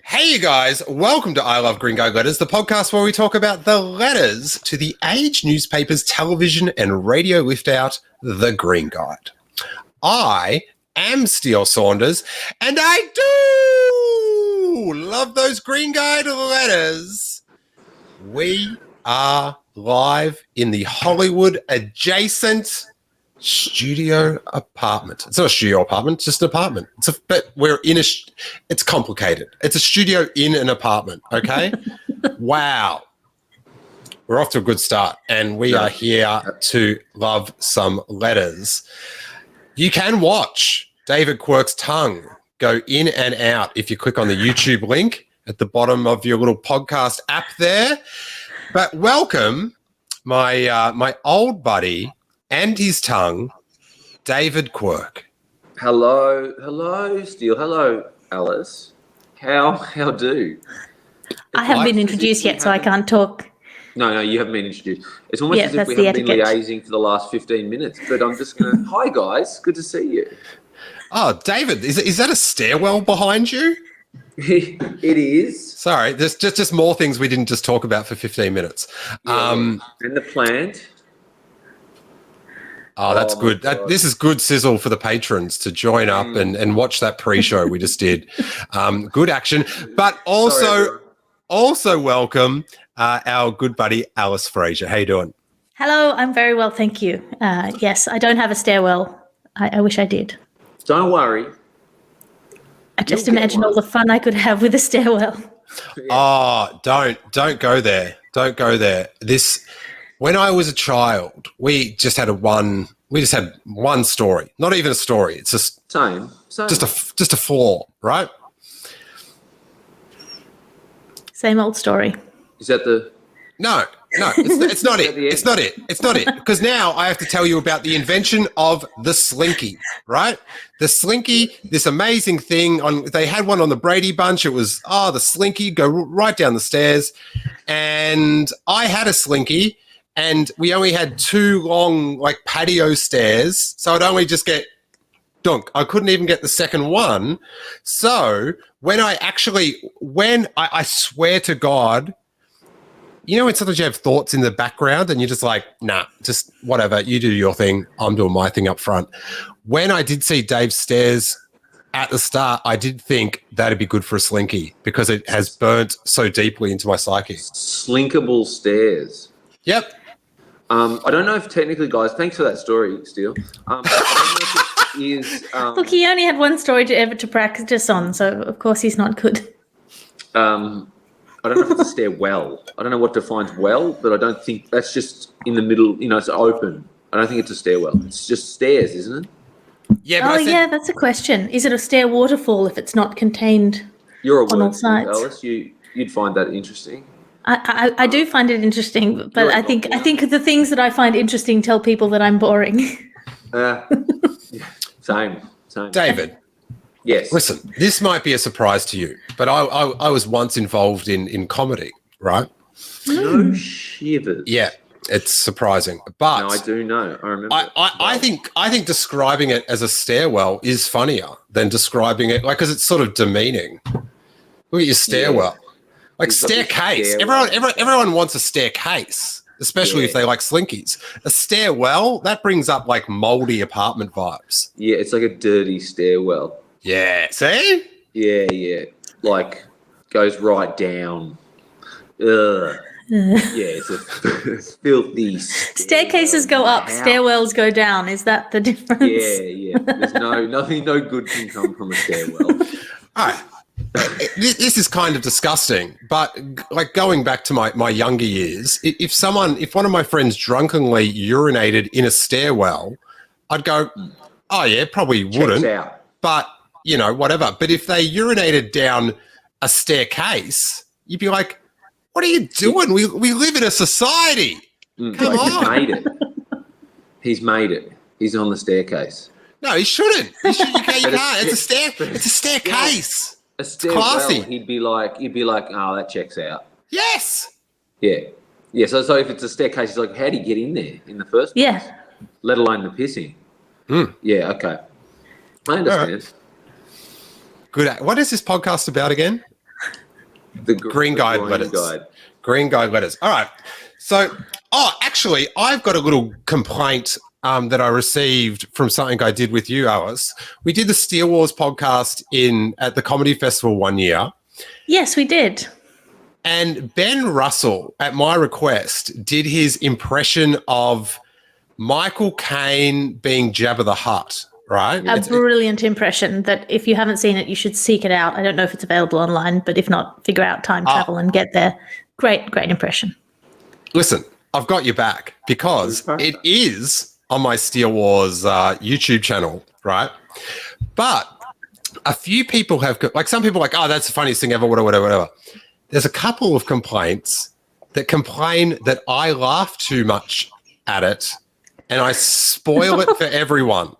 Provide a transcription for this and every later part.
Hey, you guys. Welcome to I Love Green Guide Letters, the podcast where we talk about the letters to the Age newspapers, television, and radio lift out, The Green Guide. I am Steele Saunders, and I do love those Green Guide letters. We are live in the Hollywood adjacent studio apartment. It's not a studio apartment, it's just an apartment. But we're in it's complicated. It's a studio in an apartment, okay? Wow. We're off to a good start, and we are here to love some letters. You can watch David Quirk's tongue go in and out if you click on the YouTube link at the bottom of your little podcast app there. But welcome my old buddy and his tongue, David Quirk. Hello, Steele. Hello, Alice. How do? I haven't been introduced yet, so I can't talk. No, you haven't been introduced. It's almost as if we haven't been liaising for the last 15 minutes, but I'm just going to, hi guys, good to see you. Oh, David, is that a stairwell behind you? It is. Sorry, there's just more things we didn't just talk about for 15 minutes. And the plant. Oh, that's good. This is good sizzle for the patrons to join up and watch that pre-show we just did. Good action. But also welcome our good buddy, Alice Fraser. How you doing? Hello, I'm very well, thank you. Yes, I don't have a stairwell. I wish I did. Don't worry. I just imagine all the fun I could have with a stairwell. Oh, don't go there. Don't go there. When I was a child, we just had one story. Not even a story. It's just same. Just a floor, right? Same old story. Is that the? No, it's not it. It's not it. Because now I have to tell you about the invention of the Slinky, right? The Slinky, this amazing thing. They had one on the Brady Bunch. It was the Slinky, go right down the stairs, and I had a Slinky. And we only had two long, patio stairs, so I'd only just get dunk. I couldn't even get the second one. So when I swear to God, when sometimes you have thoughts in the background and you're just like, nah, just whatever, you do your thing, I'm doing my thing up front. When I did see Dave's stairs at the start, I did think that'd be good for a Slinky because it has burnt so deeply into my psyche. Slinkable stairs. Yep. I don't know if technically, guys, thanks for that story, Steele. I don't know if it is... Look, he only had one story to practice on, so of course he's not good. I don't know if it's a stairwell. I don't know what defines well, but I don't think that's just in the middle, it's open. I don't think it's a stairwell. It's just stairs, isn't it? Yeah. But yeah, that's a question. Is it a stair waterfall if it's not contained on all sides? Alice, you'd find that interesting. I do find it interesting, but I think the things that I find interesting tell people that I'm boring. Same. David. Yes. Listen, this might be a surprise to you, but I was once involved in comedy, right? No shivers. Yeah, it's surprising, but no, I do know. I remember. I think describing it as a stairwell is funnier than describing it because it's sort of demeaning. Look at your stairwell. Yeah. Staircase. Everyone wants a staircase, especially if they like Slinkies. A stairwell, that brings up moldy apartment vibes. Yeah, it's like a dirty stairwell. Yeah, see? Yeah. Goes right down. Ugh. Yeah, it's a filthy Staircases go up, stairwells go down. Is that the difference? Yeah. There's no good can come from a stairwell. All right. This is kind of disgusting, but going back to my younger years, if one of my friends drunkenly urinated in a stairwell, I'd go, oh yeah, probably wouldn't, but whatever. But if they urinated down a staircase, you'd be like, what are you doing? We live in a society. Come on. He's made it. He's on the staircase. No, he shouldn't. You can't. It's a staircase. A stairwell, he'd be like, oh, that checks out. Yes. Yeah. So if it's a staircase, he's like, how'd he get in there in the first place? Yeah. Let alone the pissing. Yeah. Okay. I understand. Good. What is this podcast about again? The Green Guide Letters. Green Guide Letters. All right. So, actually, I've got a little complaint that I received from something I did with you, Alice. We did the Steele Wars podcast at the Comedy Festival one year. Yes, we did. And Ben Russell, at my request, did his impression of Michael Caine being Jabba the Hutt, right? A brilliant impression that if you haven't seen it, you should seek it out. I don't know if it's available online, but if not, figure out time travel and get there. Great impression. Listen, I've got your back because it is on my Steele Wars YouTube channel, right? But a few people have, like some people are like, oh, that's the funniest thing ever, whatever. There's a couple of complaints that complain that I laugh too much at it and I spoil it for everyone.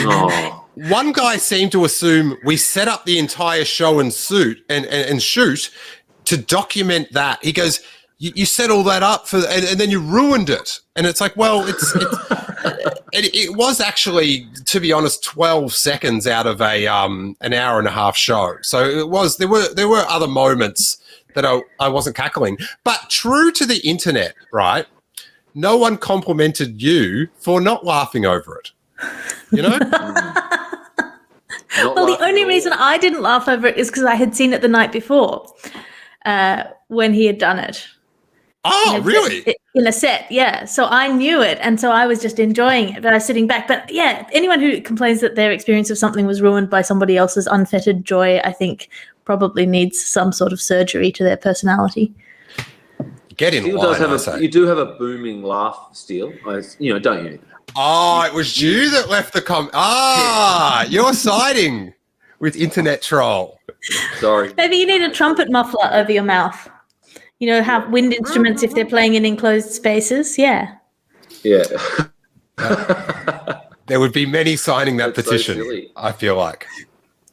Oh. One guy seemed to assume we set up the entire show and shoot to document that. He goes, you set all that up and then you ruined it. And it's like, well, it was actually, to be honest, 12 seconds out of an hour and a half show. So it was, there were other moments that I wasn't cackling, but true to the internet, right? No one complimented you for not laughing over it. You know? Well, the only reason I didn't laugh over it is because I had seen it the night before when he had done it. Oh, really? In a set, yeah. So I knew it, and so I was just enjoying it, but I was sitting back. But yeah, anyone who complains that their experience of something was ruined by somebody else's unfettered joy, I think probably needs some sort of surgery to their personality. Get in Steele line, you do have a booming laugh, Steele. Don't you? Oh, it was you that left the comment. You're siding with internet troll. Sorry. Maybe you need a trumpet muffler over your mouth. You know, have wind instruments if they're playing in enclosed spaces. Yeah. Yeah. There would be many signing that That's petition, so silly. I feel like.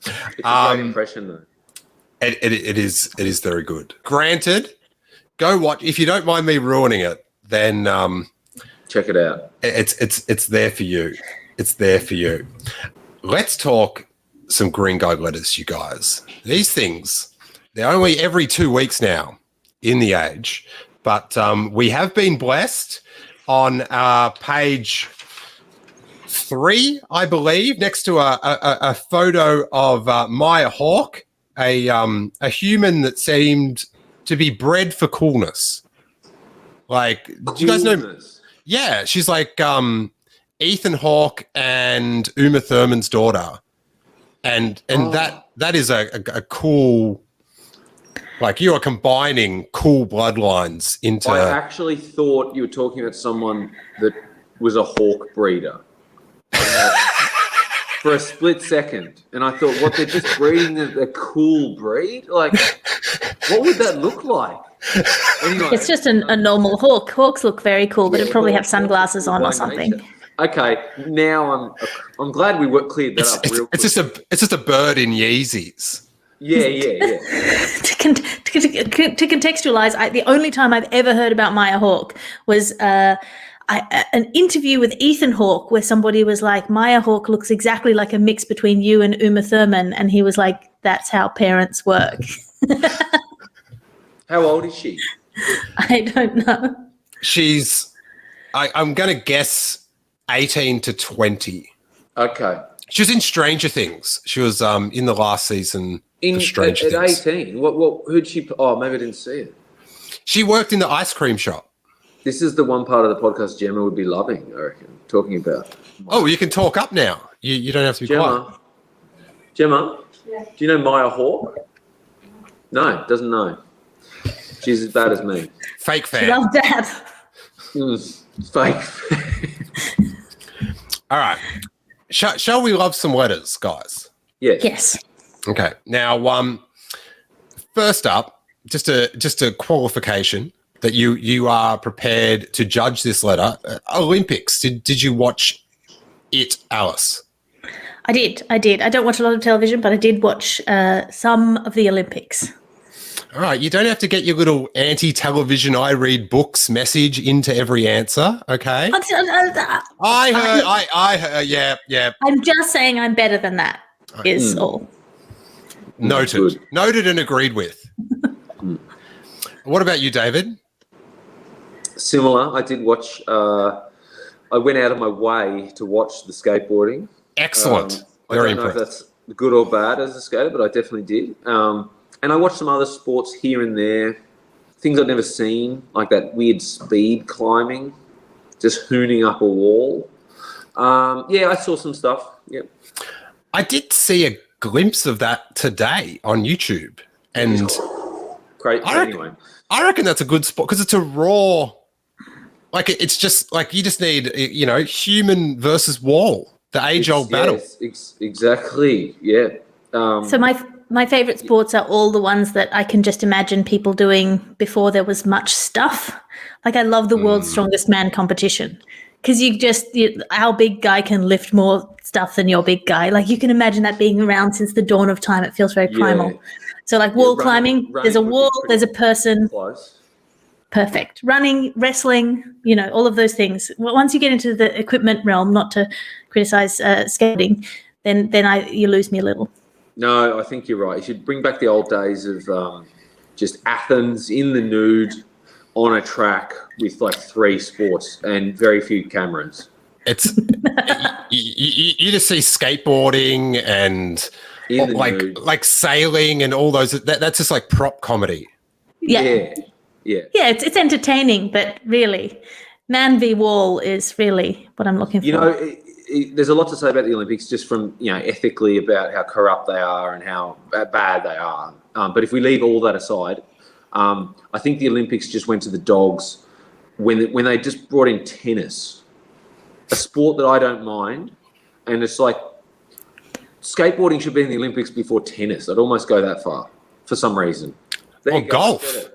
It's a great impression, though. It is very good. Granted, go watch. If you don't mind me ruining it, then check it out. It's there for you. It's there for you. Let's talk some Green Guide letters, you guys. These things, they're only every 2 weeks now in the Age, but we have been blessed on page 3, I believe, next to a photo of Maya Hawke, a human that seemed to be bred for coolness. Like, do you guys know? Yeah, she's like Ethan Hawke and Uma Thurman's daughter, and that is a cool. Like, you are combining cool bloodlines into. I actually thought you were talking about someone that was a hawk breeder for a split second, and I thought, what, they're just breeding a cool breed? Like, what would that look like? Anyway, it's just a normal hawk. Hawks look very cool, but it'd probably have sunglasses on or something. Nature. Okay, now I'm glad we cleared that up real quick. It's just a bird in Yeezys. Yeah. To contextualize, the only time I've ever heard about Maya Hawke was an interview with Ethan Hawke where somebody was like, Maya Hawke looks exactly like a mix between you and Uma Thurman. And he was like, that's how parents work. How old is she? I don't know. She's, I'm going to guess 18 to 20. Okay. She was in Stranger Things. She was in the last season of Stranger Things. At 18? Who'd she... Oh, maybe I didn't see it. She worked in the ice cream shop. This is the one part of the podcast Gemma would be loving, I reckon, talking about. Oh, you can talk up now. You don't have to be quiet. Gemma, yeah. Do you know Maya Hawke? No, doesn't know. She's as bad as me. Fake fan. She loves that. Fake. All right. Shall we love some letters, guys? Yes. Okay. Now, first up, just a qualification that you are prepared to judge this letter. Olympics. Did you watch it, Alice? I did. I don't watch a lot of television, but I did watch some of the Olympics. All right, you don't have to get your little anti-television I read books message into every answer, okay? I heard, yeah. I'm just saying I'm better than that, is all. Noted. Good. Noted and agreed with. What about you, David? Similar. I did watch. I went out of my way to watch the skateboarding. Excellent. I Very don't know if impressed. that's good or bad as a skater, but I definitely did. And I watched some other sports here and there, things I'd never seen, like that weird speed climbing, just hooning up a wall. Yeah, I saw some stuff. Yep. I did see a glimpse of that today on YouTube, and Great. Anyway, I reckon that's a good sport because it's a raw. Like it's just like you just need human versus wall, the age-old battle. Yes, exactly. Yeah. So my favorite sports are all the ones that I can just imagine people doing before there was much stuff. Like I love the World's Strongest Man competition because our big guy can lift more stuff than your big guy. Like you can imagine that being around since the dawn of time. It feels very primal. So like wall climbing, there's a wall, there's a person. Close. Perfect. Running, wrestling, all of those things. Once you get into the equipment realm, not to criticize skating, then you lose me a little. No, I think you're right. You should bring back the old days of just Athens in the nude on a track with like 3 sports and very few cameras. It's you just see skateboarding and like sailing and all those. That's just like prop comedy. Yeah. Yeah, it's entertaining, but really, man v wall is really what I'm looking for. There's a lot to say about the Olympics, just from ethically about how corrupt they are and how bad they are. But if we leave all that aside, I think the Olympics just went to the dogs when they just brought in tennis, a sport that I don't mind, and it's like skateboarding should be in the Olympics before tennis. I'd almost go that far for some reason. Or golf.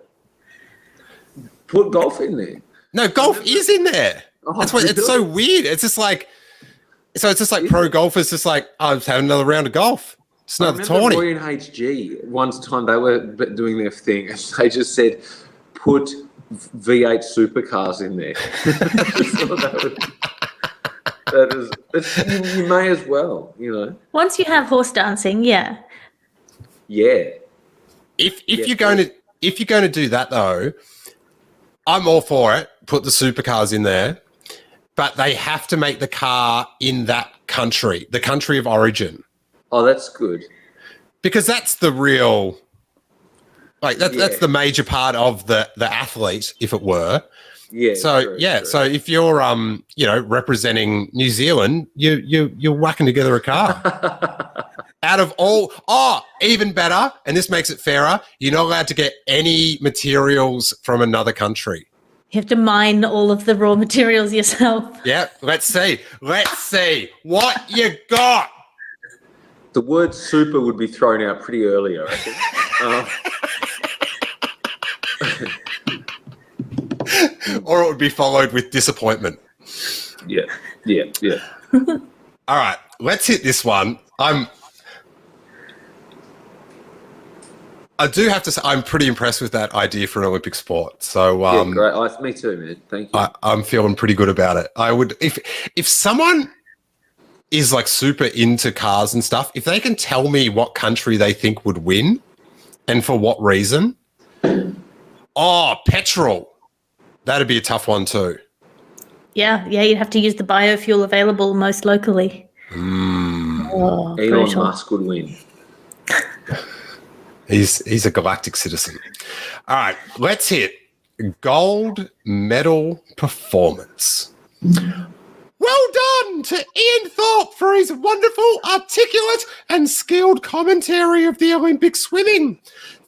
Put golf in there. No, golf is in there. That's why it's so weird. It's just like pro golfers just like, I'm just having another round of golf. It's another tourney. Roy and HG, once time they were doing their thing, and they just said, put V8 supercars in there. You may as well, Once you have horse dancing, yeah. Yeah. If you're going to do that though, I'm all for it. Put the supercars in there, but they have to make the car in that country, the country of origin. Oh, that's good. Because that's the real, that's the major part of the athlete, if it were. Yeah. So true. So if you're representing New Zealand, you're whacking together a car. Out of all, even better, and this makes it fairer, you're not allowed to get any materials from another country. You have to mine all of the raw materials yourself. Yeah, let's see what you got. The word super would be thrown out pretty early, I reckon. Or it would be followed with disappointment. Yeah. All right, let's hit this one. I do have to say I'm pretty impressed with that idea for an Olympic sport. So great. Me too, man. Thank you. I'm feeling pretty good about it. I would if someone is like super into cars and stuff, if they can tell me what country they think would win and for what reason. Petrol. That'd be a tough one too. Yeah, you'd have to use the biofuel available most locally. Elon Musk would win. He's a galactic citizen. All right, let's hit gold medal performance. Well done to Ian Thorpe for his wonderful, articulate and skilled commentary of the Olympic swimming.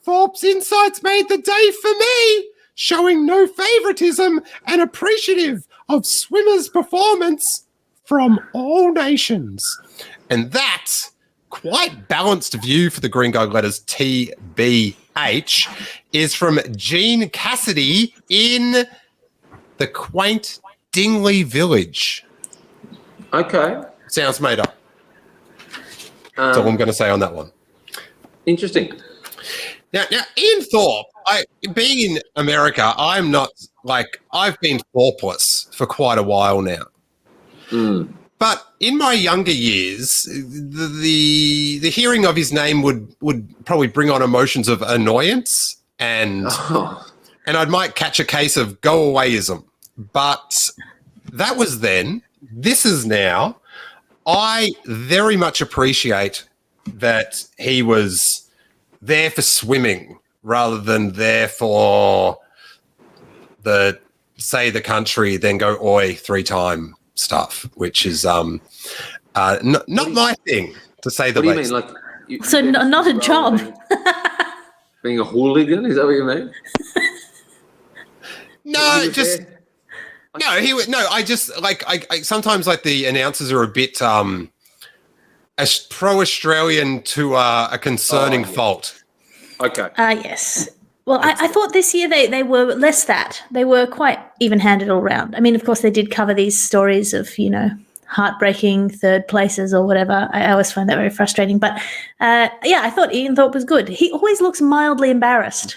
Thorpe's insights made the day for me, showing no favoritism and appreciative of swimmers' performance from all nations. And that's quite balanced view for the Green Guide Letters TBH is from Jean Cassidy in the quaint Dingley Village. Okay. Sounds made up. That's all I'm going to say on that one. Interesting. Now Ian Thorpe, being in America, I'm not I've been Thorpeless for quite a while now. But in my younger years, the the hearing of his name would probably bring on emotions of annoyance and I might catch a case of go-awayism. But that was then. This is now. I very much appreciate that he was there for swimming rather than there for the country, then go oi 3-time stuff, which is not my thing, to say the least. What do you mean? So not a job. Being a hooligan? Is that what you mean? No, just there? no. I just I sometimes like the announcers are a bit pro-Australian to a concerning fault. Okay. Yes. Well, I thought this year they were less that. They were quite even-handed all round. I mean, of course, they did cover these stories of, heartbreaking third places or whatever. I always find that very frustrating. But, I thought Ian Thorpe was good. He always looks mildly embarrassed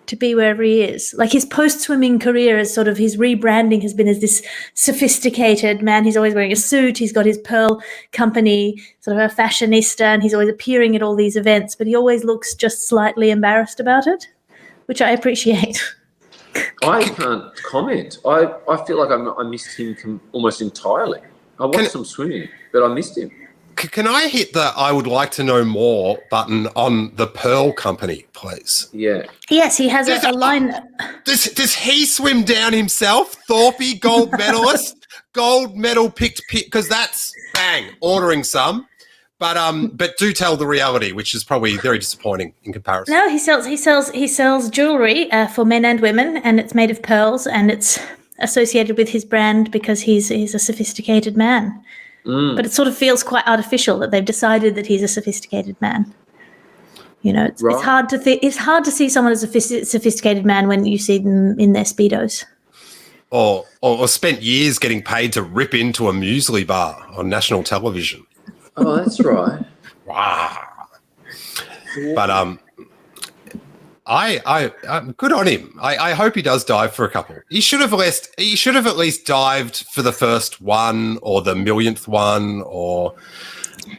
to be wherever he is. Like his post-swimming career is sort of, his rebranding has been as this sophisticated man. He's always wearing a suit. He's got his Pearl company, sort of a fashionista, and he's always appearing at all these events, but he always looks just slightly embarrassed about it, which I appreciate. I can't comment. I feel like I missed him almost entirely. I watched some swimming, but I missed him. Can I hit the I would like to know more button on the Pearl company, please? Yeah. Yes, he has a line. Does he swim down himself? Thorpe, gold medalist, gold medal picked, because that's bang, ordering some. But do tell the reality, which is probably very disappointing in comparison. No, he sells jewelry for men and women, and it's made of pearls, and it's associated with his brand because he's a sophisticated man. But it sort of feels quite artificial that they've decided that he's a sophisticated man. It's hard to see someone as a sophisticated man when you see them in their Speedos. Or spent years getting paid to rip into a muesli bar on national television. Oh, that's right. Wow. But I'm good on him. I hope he does dive for a couple. He should have at least dived for the first one or the millionth one or.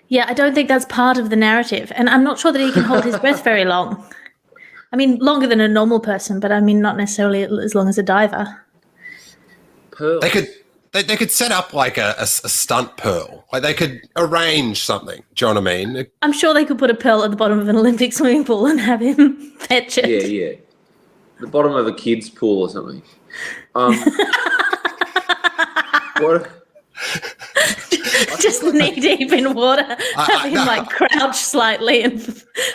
Yeah, I don't think that's part of the narrative, and I'm not sure that he can hold his breath very long. I mean, longer than a normal person, but I mean, not necessarily as long as a diver. Pearl. They could set up like a stunt pearl. Like they could arrange something. Do you know what I mean? I'm sure they could put a pearl at the bottom of an Olympic swimming pool and have him fetch it. Yeah. The bottom of a kid's pool or something. What? Just knee deep in water, have him crouch slightly and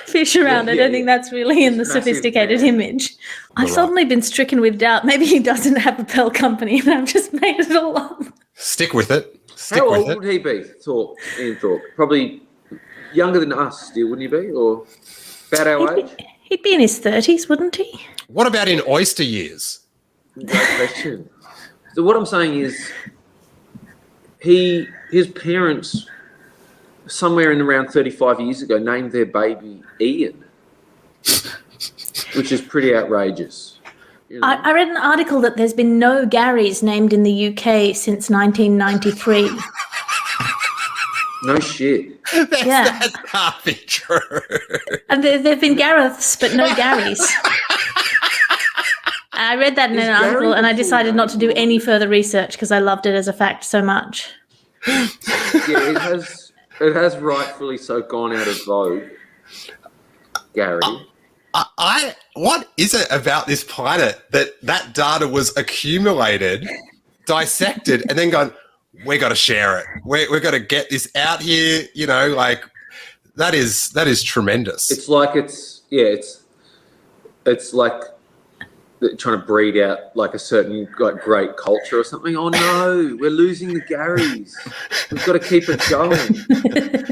fish around. I don't think that's really in the sophisticated image. I've suddenly been stricken with doubt. Maybe he doesn't have a Pearl company and I've just made it all up. Stick with it. How old would he be, Ian Thorpe? Probably younger than us, Steele, wouldn't he be? Or about our age? He'd be in his 30s, wouldn't he? What about in oyster years? Great question. So what I'm saying is his parents, somewhere in around 35 years ago, named their baby Ian, which is pretty outrageous. I read an article that there's been no Garys named in the UK since 1993. No shit. That's hardly true. And there have been Gareths, but no Garys. I read that in an article and I decided not to do any further research because I loved it as a fact so much. Yeah, it has rightfully so gone out of vogue, Gary. What is it about this planet that data was accumulated, dissected, and then gone, we got to share it. We've got to get this out here, that is tremendous. It's like it's like trying to breed out like a certain great culture or something. Oh no, we're losing the Garys. We've got to keep it going.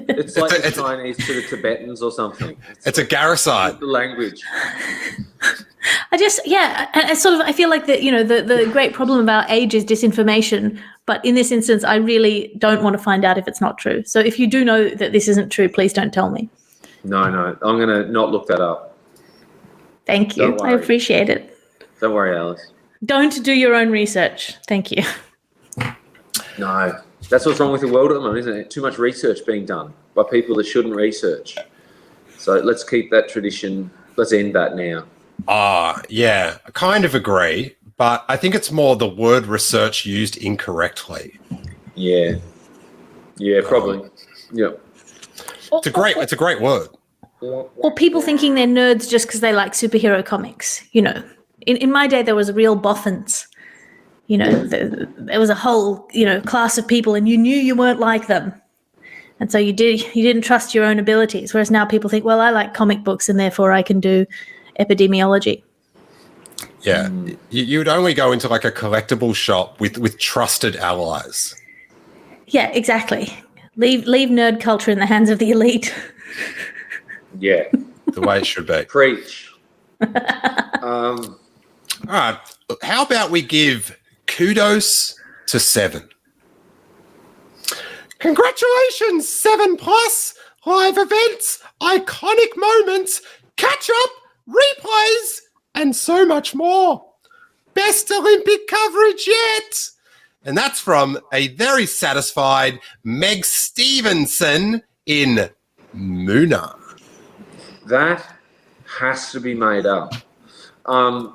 It's like the Chinese to the Tibetans or something. It's a Garicide. The language. I feel like the great problem about age is disinformation. But in this instance, I really don't want to find out if it's not true. So if you do know that this isn't true, please don't tell me. No, I'm going to not look that up. Thank you. I appreciate it. Don't worry, Alice. Don't do your own research. Thank you. No, that's what's wrong with the world at the moment, isn't it? Too much research being done by people that shouldn't research. So let's keep that tradition. Let's end that now. Yeah, I kind of agree, but I think it's more the word research used incorrectly. Yeah, probably. Yeah, it's a great word. Or people thinking they're nerds just because they like superhero comics. You know, in my day there was real boffins. You know, there was a whole class of people, and you knew you weren't like them, and so you didn't trust your own abilities. Whereas now people think, well, I like comic books, and therefore I can do epidemiology. Yeah, you would only go into like a collectible shop with trusted allies. Yeah, exactly. Leave nerd culture in the hands of the elite. Yeah, the way it should be. Preach. All right, how about we give kudos to 7? Congratulations, 7+, live events, iconic moments, catch up, replays, and so much more. Best Olympic coverage yet. And that's from a very satisfied Meg Stevenson in Moona. That has to be made up. I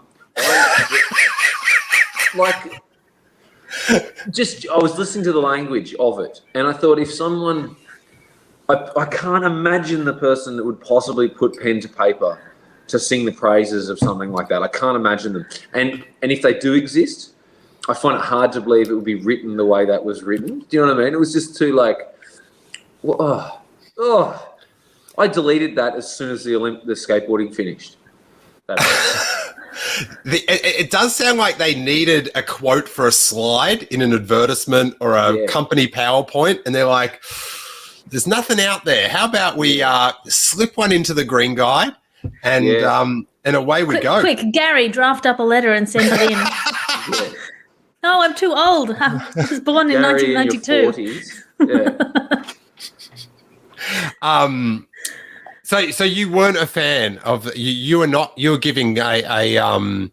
was listening to the language of it, and I thought if someone, I can't imagine the person that would possibly put pen to paper to sing the praises of something like that. I can't imagine them. And if they do exist, I find it hard to believe it would be written the way that was written. Do you know what I mean? It was just too I deleted that as soon as the skateboarding finished. It does sound like they needed a quote for a slide in an advertisement or a company PowerPoint, and they're like, there's nothing out there. How about we slip one into the Green Guide and away we go. Quick, Gary, draft up a letter and send it in. No, I'm too old. I was born in 1992. In your 40s. Yeah. So you weren't a fan of you were giving a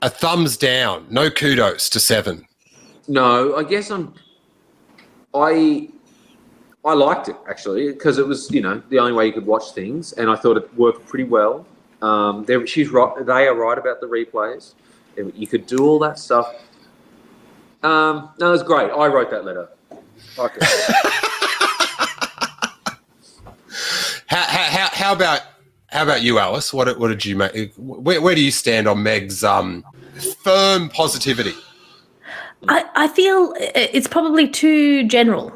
thumbs down, no kudos to 7. No, I guess I liked it actually because it was the only way you could watch things, and I thought it worked pretty well. She's right. They are right about the replays. You could do all that stuff. No, it was great. I wrote that letter. Okay. How about you, Alice? What did you make? Where do you stand on Meg's firm positivity? I feel it's probably too general.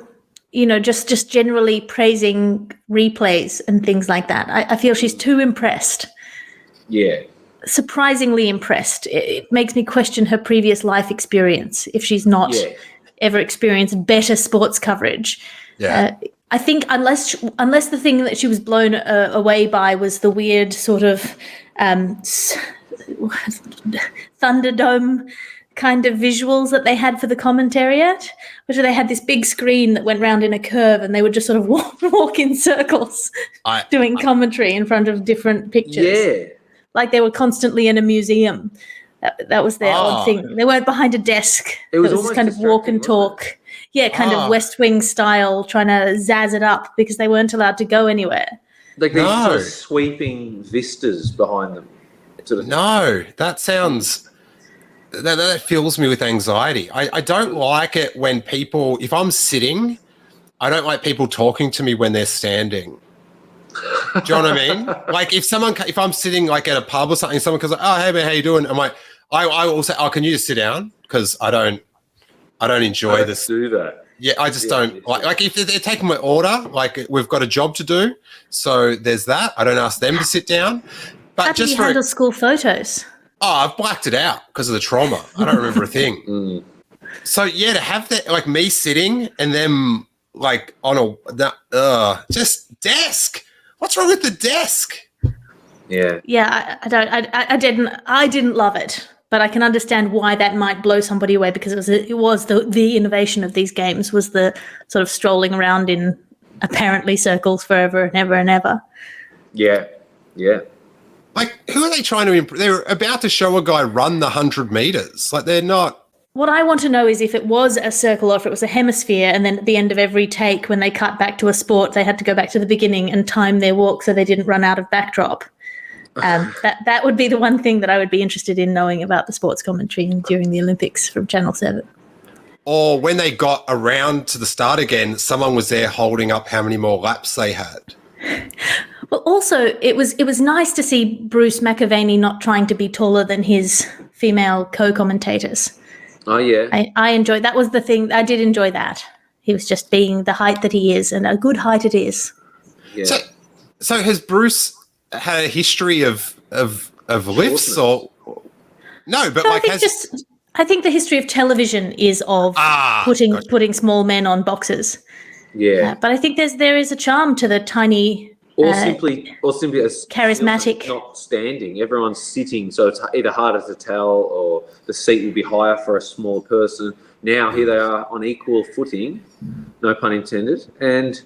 Just generally praising replays and things like that. I feel she's too impressed. Yeah. Surprisingly impressed. It makes me question her previous life experience if she's not ever experienced better sports coverage. Yeah. I think unless the thing that she was blown away by was the weird sort of Thunderdome kind of visuals that they had for the commentariat, which they had this big screen that went round in a curve, and they would just sort of walk in circles doing commentary in front of different pictures. Yeah. Like they were constantly in a museum. That was their odd thing. They weren't behind a desk. It was almost kind of walk and talk. Yeah, kind of West Wing style, trying to zazz it up because they weren't allowed to go anywhere. Like these sort of sweeping vistas behind them. No, that sounds... That fills me with anxiety. I don't like it when people... If I'm sitting, I don't like people talking to me when they're standing. Do you know what I mean? Like if I'm sitting like at a pub or something, someone goes like, "Oh, hey man, how you doing?" I'm like, I will say, "Oh, can you just sit down?" Because I don't enjoy this. Do that. Yeah, I just don't like if they're taking my order. Like we've got a job to do, so there's that. I don't ask them to sit down. But how do you handle school photos? Oh, I've blacked it out because of the trauma. I don't remember a thing. So yeah, to have that like me sitting and them like on just desk. What's wrong with the desk? Yeah. Yeah, I didn't love it, but I can understand why that might blow somebody away because it was the innovation of these games was the sort of strolling around in apparently circles forever and ever and ever. Yeah. Yeah. Like, who are they trying to improve? They're about to show a guy run the 100 meters. Like, they're not What I want to know is if it was a circle or if it was a hemisphere, and then at the end of every take, when they cut back to a sport, they had to go back to the beginning and time their walk so they didn't run out of backdrop. That would be the one thing that I would be interested in knowing about the sports commentary during the Olympics from Channel 7. Or when they got around to the start again, someone was there holding up how many more laps they had. Well, also, it was nice to see Bruce McAvaney not trying to be taller than his female co-commentators. Oh, yeah. I enjoyed that. Was the thing. I did enjoy that. He was just being the height that he is, and a good height it is. Yeah. So has Bruce had a history of lifts or no? But No, like I think the history of television is of putting small men on boxes. Yeah. But I think there is a charm to the tiny. Or simply as charismatic. not standing. Everyone's sitting, so it's either harder to tell or the seat will be higher for a small person. Now here they are on equal footing, no pun intended, and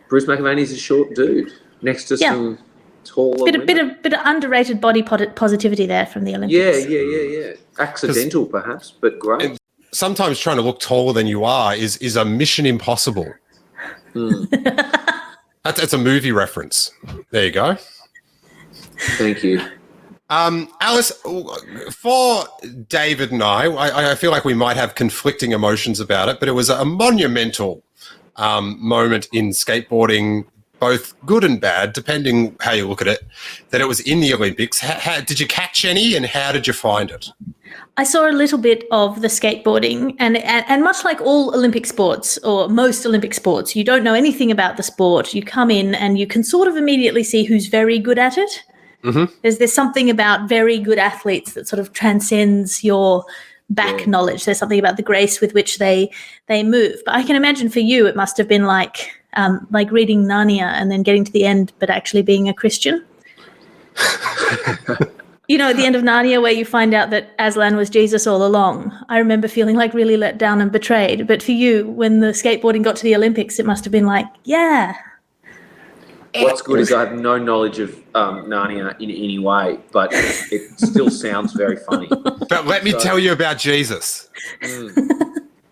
Bruce McAvaney's a short dude next to some taller women. Bit of underrated body positivity there from the Olympics. Yeah. Accidental perhaps, but great. Sometimes trying to look taller than you are is a mission impossible. That's a movie reference. There you go. Thank you. Alice, for David and I feel like we might have conflicting emotions about it, but it was a monumental moment in skateboarding, both good and bad, depending how you look at it, that it was in the Olympics. How did you catch any, and how did you find it? I saw a little bit of the skateboarding, and much like all Olympic sports, or most Olympic sports, you don't know anything about the sport. You come in and you can sort of immediately see who's very good at it. Mm-hmm. There's something about very good athletes that sort of transcends your back knowledge. There's something about the grace with which they move. But I can imagine for you it must have been like reading Narnia and then getting to the end but actually being a Christian. You know, at the end of Narnia where you find out that Aslan was Jesus all along. I remember feeling like really let down and betrayed. But for you, when the skateboarding got to the Olympics, it must have been like, yeah. What's good is I have no knowledge of Narnia in any way, but it still sounds very funny. But let me tell you about Jesus.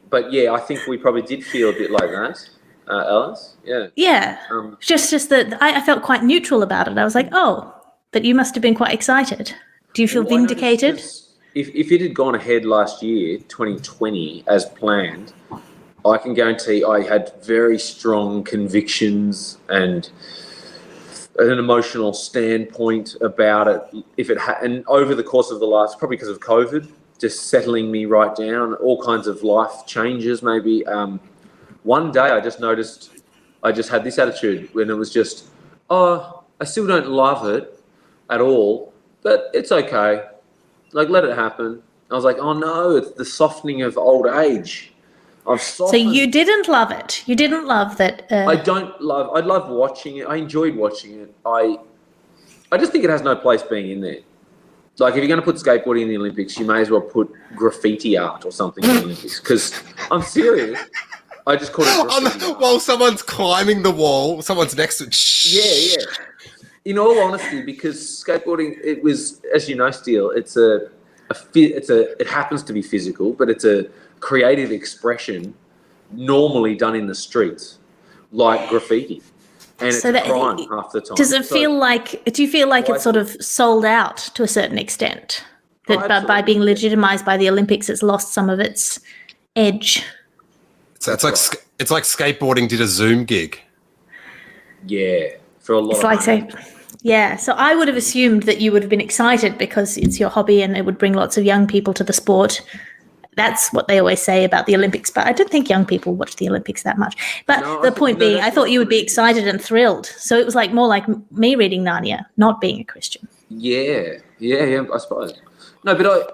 But yeah, I think we probably did feel a bit like that, Alice. Yeah. Yeah. Just that I felt quite neutral about it. I was like, oh, but you must have been quite excited. Do you feel vindicated? If it had gone ahead last year, 2020, as planned, I can guarantee I had very strong convictions and an emotional standpoint about it. And over the course of the last, probably because of COVID, just settling me right down, all kinds of life changes maybe. One day I just noticed I just had this attitude when it was just, I still don't love it at all, but it's okay. Like, let it happen. I was like, oh no, it's the softening of old age. I've softened. So you didn't love it. You didn't love that. I love watching it. I enjoyed watching it. I just think it has no place being in there. Like, if you're going to put skateboarding in the Olympics, you may as well put graffiti art or something in the Olympics. Because I'm serious. I just call it graffiti art. While someone's climbing the wall, someone's next to it. Yeah. In all honesty, because skateboarding, it was, as you know, Steele, it happens to be physical, but it's a creative expression normally done in the streets, like graffiti. And it's a crime half the time. Do you feel like it's sort of sold out to a certain extent? That by being legitimized by the Olympics, it's lost some of its edge. So it's like skateboarding did a Zoom gig. Yeah. For a lot of money. So I would have assumed that you would have been excited because it's your hobby and it would bring lots of young people to the sport. That's what they always say about the Olympics, but I don't think young people watch the Olympics that much. But the point being, I thought you would be excited and thrilled. So it was like more like me reading Narnia, not being a Christian. Yeah, I suppose. No, but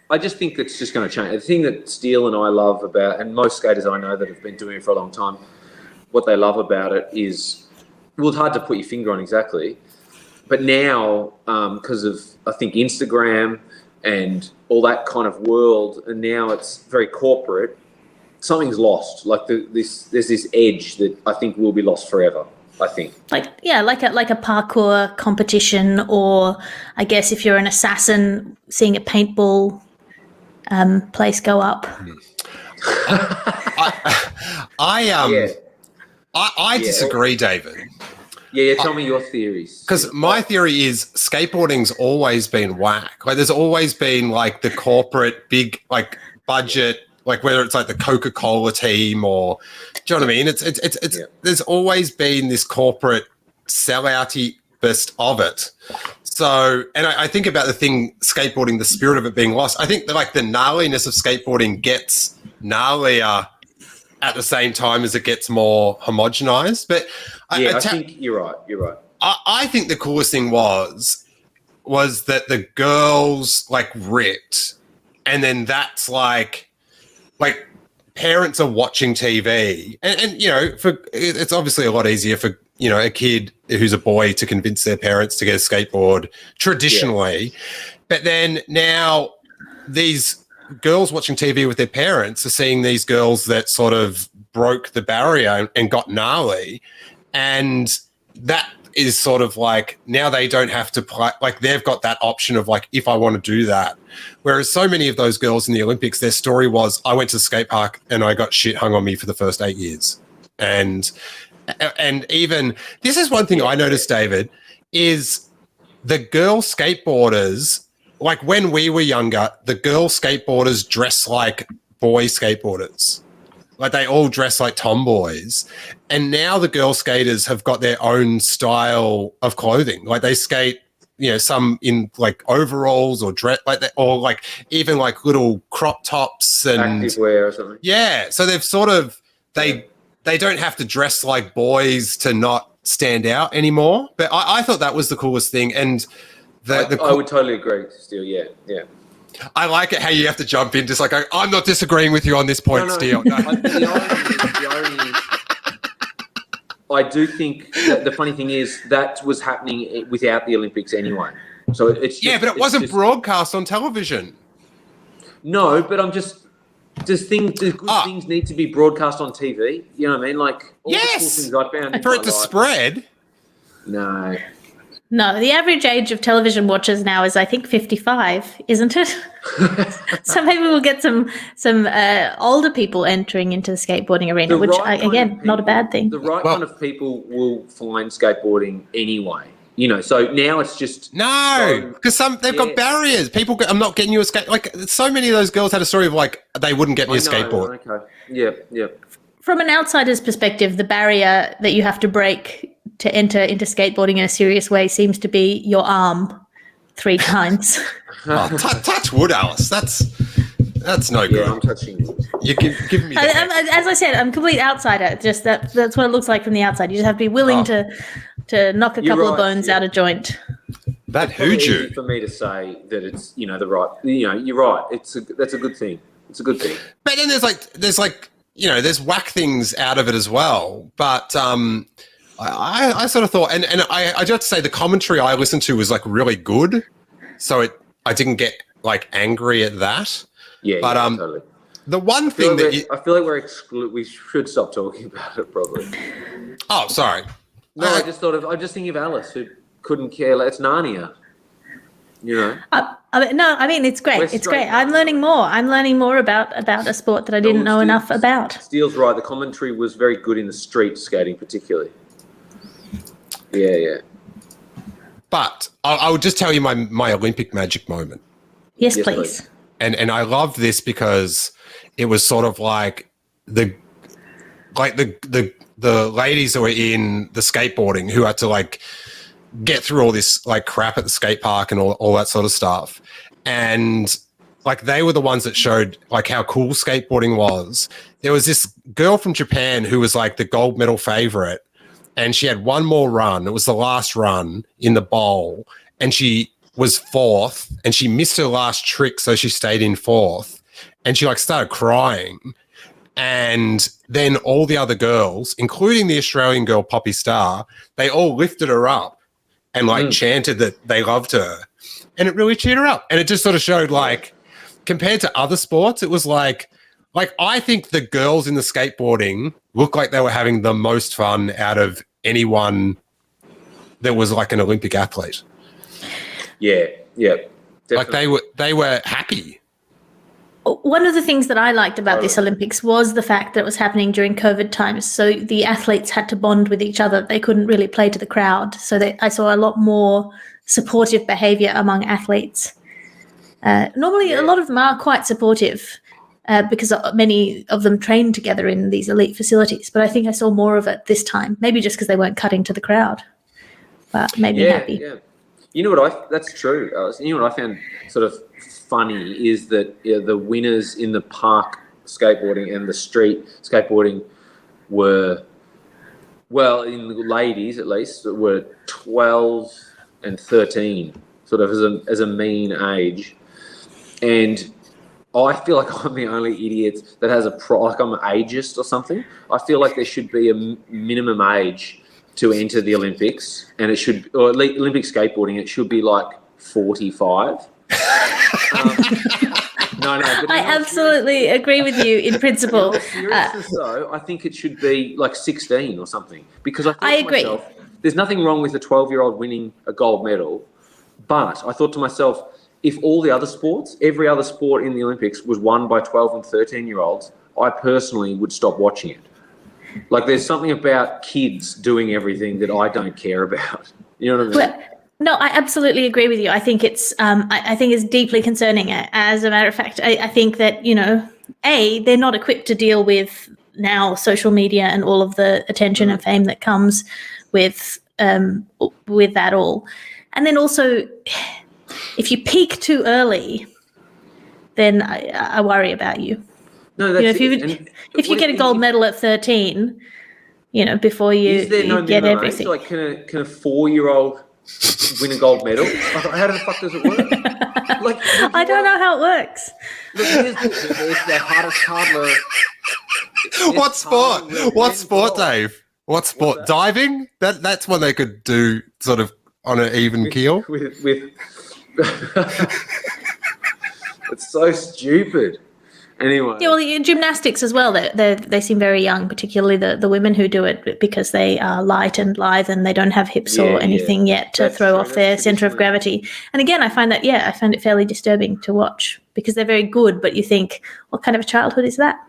I just think it's just going to change. The thing that Steele and I love about, and most skaters I know that have been doing it for a long time, what they love about it is, well, it's hard to put your finger on exactly, but now because of, I think, Instagram and all that kind of world, and now it's very corporate, something's lost. Like there's this edge that I think will be lost forever, I think. Like a parkour competition, or I guess if you're an assassin, seeing a paintball place go up. I disagree, David. Yeah, tell me your theories. Because my theory is skateboarding's always been whack. Like, there's always been like the corporate big like budget, like whether it's like the Coca-Cola team or, do you know what I mean? It's there's always been this corporate sellouty best of it. So, and I think about the thing skateboarding, the spirit of it being lost. I think that like the gnarliness of skateboarding gets gnarlier at the same time as it gets more homogenized. But I think you're right. I think the coolest thing was that the girls like ripped, and then that's like parents are watching TV, and you know, it's obviously a lot easier for, you know, a kid who's a boy to convince their parents to get a skateboard traditionally, but then now these girls watching TV with their parents are seeing these girls that sort of broke the barrier and got gnarly, and that is sort of like now they don't have to play, like they've got that option of like, if I want to do that. Whereas so many of those girls in the Olympics, their story was, I went to the skate park and I got shit hung on me for the first 8 years. And even this is one thing I noticed, David, is the girl skateboarders, like when we were younger, the girl skateboarders dress like boy skateboarders. Like they all dress like tomboys. And now the girl skaters have got their own style of clothing. Like they skate, you know, some in like overalls or dress, like that, or like even like little crop tops and activewear or something. Yeah. So they've sort of, they don't have to dress like boys to not stand out anymore. But I thought that was the coolest thing. And I would totally agree, Steele. Yeah. I like it how you have to jump in, just like, I'm not disagreeing with you on this point, No. Steele. No. The irony is, I do think that the funny thing is that was happening without the Olympics anyway. So it's just, but it wasn't broadcast on television. No, but I'm just good things need to be broadcast on TV. You know what I mean? Like all the cool things I found for it to spread. No, the average age of television watchers now is, I think, 55, isn't it? So maybe we'll get some older people entering into the skateboarding arena, which, again, not a bad thing. The kind of people will find skateboarding anyway. You know, so now it's just because they've got barriers. I'm not getting you a skate. Like so many of those girls had a story of like they wouldn't get me a skateboard. Okay, yeah. From an outsider's perspective, the barrier that you have to break to enter into skateboarding in a serious way seems to be your arm 3 times. Touch wood, Alice. That's no good. Yeah, I'm touching you. You give me. As I said, I'm a complete outsider. Just that's what it looks like from the outside. You just have to be willing to knock a couple of bones out of joint. That hooed you. For me to say that it's the right. You're right. That's a good thing. It's a good thing. But then there's whack things out of it as well. But I sort of thought, and I do have to say the commentary I listened to was like really good, so I didn't get like angry at that. Yeah, but totally. The one thing I feel like we should stop talking about it probably. Oh, sorry. No, I'm just thinking of Alice who couldn't care. Like, it's Narnia. You know. I mean, it's great. It's great. I'm learning more. I'm learning more about a sport that I didn't know enough about. Steele's right. The commentary was very good in the street skating, particularly. Yeah. But I would just tell you my Olympic magic moment. Yes, please. And I love this because it was sort of like the ladies who were in the skateboarding who had to like get through all this like crap at the skate park and all that sort of stuff. And like they were the ones that showed like how cool skateboarding was. There was this girl from Japan who was like the gold medal favorite, and she had one more run. It was the last run in the bowl, and she was 4th, and she missed her last trick, so she stayed in 4th, and she like started crying. And then all the other girls, including the Australian girl Poppy Star, they all lifted her up and like chanted that they loved her, and it really cheered her up. And it just sort of showed like, compared to other sports, it was like I think the girls in the skateboarding looked like they were having the most fun out of anyone that was like an Olympic athlete. Yeah, definitely. Like they were happy. One of the things that I liked about this Olympics was the fact that it was happening during COVID times. So the athletes had to bond with each other. They couldn't really play to the crowd. So I saw a lot more supportive behaviour among athletes. Normally, a lot of them are quite supportive because many of them train together in these elite facilities. But I think I saw more of it this time, maybe just because they weren't cutting to the crowd. But made me happy. Yeah. You know what? That's true. You know what I found sort of funny is that the winners in the park skateboarding and the street skateboarding were, well, in the ladies at least, were 12 and 13, sort of as a mean age. And I feel like I'm the only idiot that has like I'm ageist or something. I feel like there should be a minimum age to enter the Olympics, and or Olympic skateboarding, it should be like 45. No. But I absolutely agree with you in principle. In seriousness, though, I think it should be like 16 or something, because I agree. Myself, there's nothing wrong with a 12-year-old winning a gold medal, but I thought to myself, if all the other sports, every other sport in the Olympics was won by 12 and 13-year-olds, I personally would stop watching it. Like, there's something about kids doing everything that I don't care about. You know what I mean? Well, no, I absolutely agree with you. I think it's I think it's deeply concerning. As a matter of fact, I think that, they're not equipped to deal with now social media and all of the attention and fame that comes with that all. And then also, if you peak too early, then I worry about you. No, that's if you get a gold medal at 13, before you get everything. Like, can a 4-year-old win a gold medal? How the fuck does it work? I don't know how it works. Look, it's the hardest toddler. What sport, Dave? What sport? Diving? That's one they could do sort of on an even keel. With it's so stupid. Anyway. Yeah, well, gymnastics as well. They seem very young, particularly the women who do it, because they are light and lithe and they don't have hips or anything yet to throw off their center of gravity. And again, I find it fairly disturbing to watch, because they're very good, but you think, what kind of a childhood is that?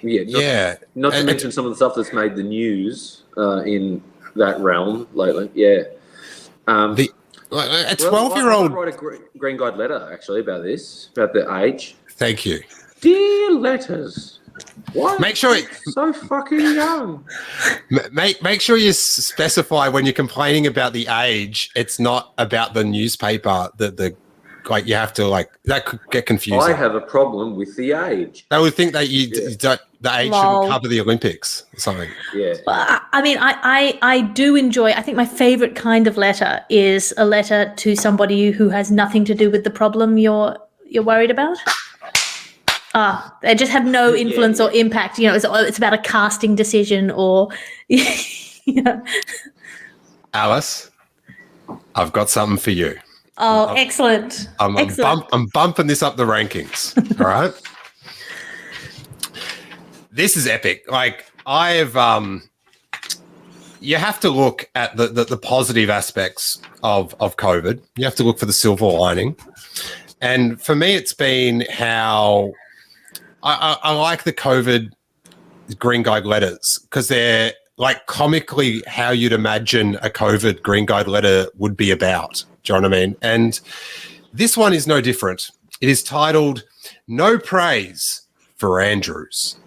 Not to mention some of the stuff that's made the news in that realm lately. Yeah. A 12-year-old. I wrote a green guide letter actually about this, about the age. Thank you. Dear letters, why make sure so fucking young? Make sure you specify when you're complaining about the age. It's not about the newspaper. You have to that could get confusing. I have a problem with the age. They would think that you don't. The age shouldn't cover the Olympics or something. Yeah. Well, I mean, I do enjoy. I think my favorite kind of letter is a letter to somebody who has nothing to do with the problem you're worried about. They just have no influence or impact. It's about a casting decision or, Alice, I've got something for you. Oh, excellent. I'm bumping this up the rankings. All right. This is epic. Like, you have to look at the positive aspects of COVID. You have to look for the silver lining. And for me, it's been how I like the COVID Green Guide letters, because they're like comically how you'd imagine a COVID Green Guide letter would be about. Do you know what I mean? And this one is no different. It is titled, "No Praise for Andrews."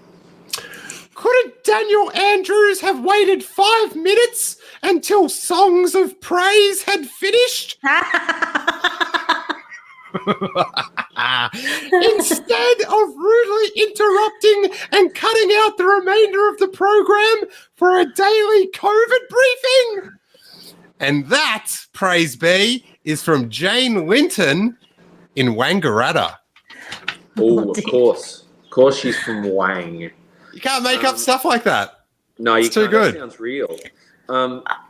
Couldn't Daniel Andrews have waited 5 minutes until Songs of Praise had finished? Instead of rudely interrupting and cutting out the remainder of the program for a daily COVID briefing. And that, praise be, is from Jane Linton in Wangaratta. Oh, of course. Of course she's from Wang. You can't make up stuff like that. No, it's too good. That sounds real.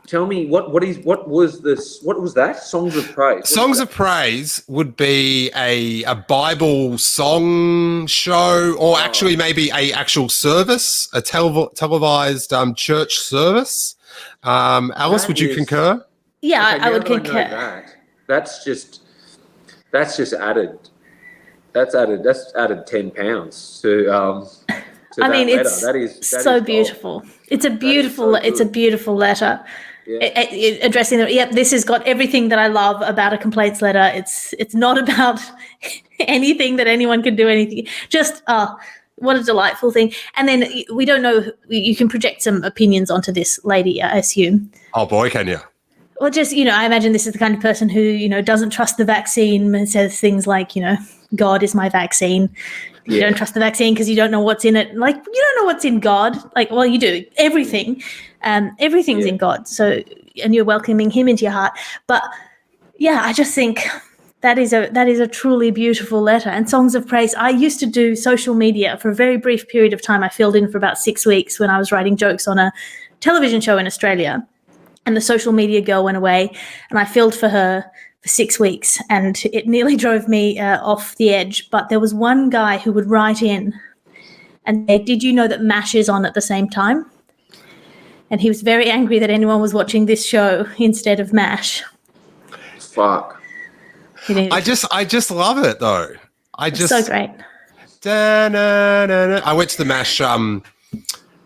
Tell me, what was this? What was that? Songs of Praise. Songs of Praise would be a Bible song show, or actually maybe a actual service, a televised church service. Alice, would you concur? Yeah, Okay, I would concur. That's just added. That's added 10 pounds to I that mean, letter. it's That is so gold. beautiful. It's a so beautiful. It's a good. beautiful letter. Yeah. Addressing the. Yep, this has got everything that I love about a complaints letter. It's not about anything that anyone can do anything. Just what a delightful thing. And then we don't know. You can project some opinions onto this lady, I assume. Oh boy, can you? Or just, I imagine this is the kind of person who, doesn't trust the vaccine and says things like, God is my vaccine. You don't trust the vaccine because you don't know what's in it. Like, you don't know what's in God. Like, well, you do. Everything. Everything's in God. So, and you're welcoming him into your heart. But yeah, I just think that is a truly beautiful letter. And songs of praise. I used to do social media for a very brief period of time. I filled in for about 6 weeks when I was writing jokes on a television show in Australia. And the social media girl went away, and I filled for her for 6 weeks, and it nearly drove me off the edge. But there was one guy who would write in and say, "Did you know that MASH is on at the same time?" And he was very angry that anyone was watching this show instead of MASH. Fuck. I just love it though. So great. I went to the MASH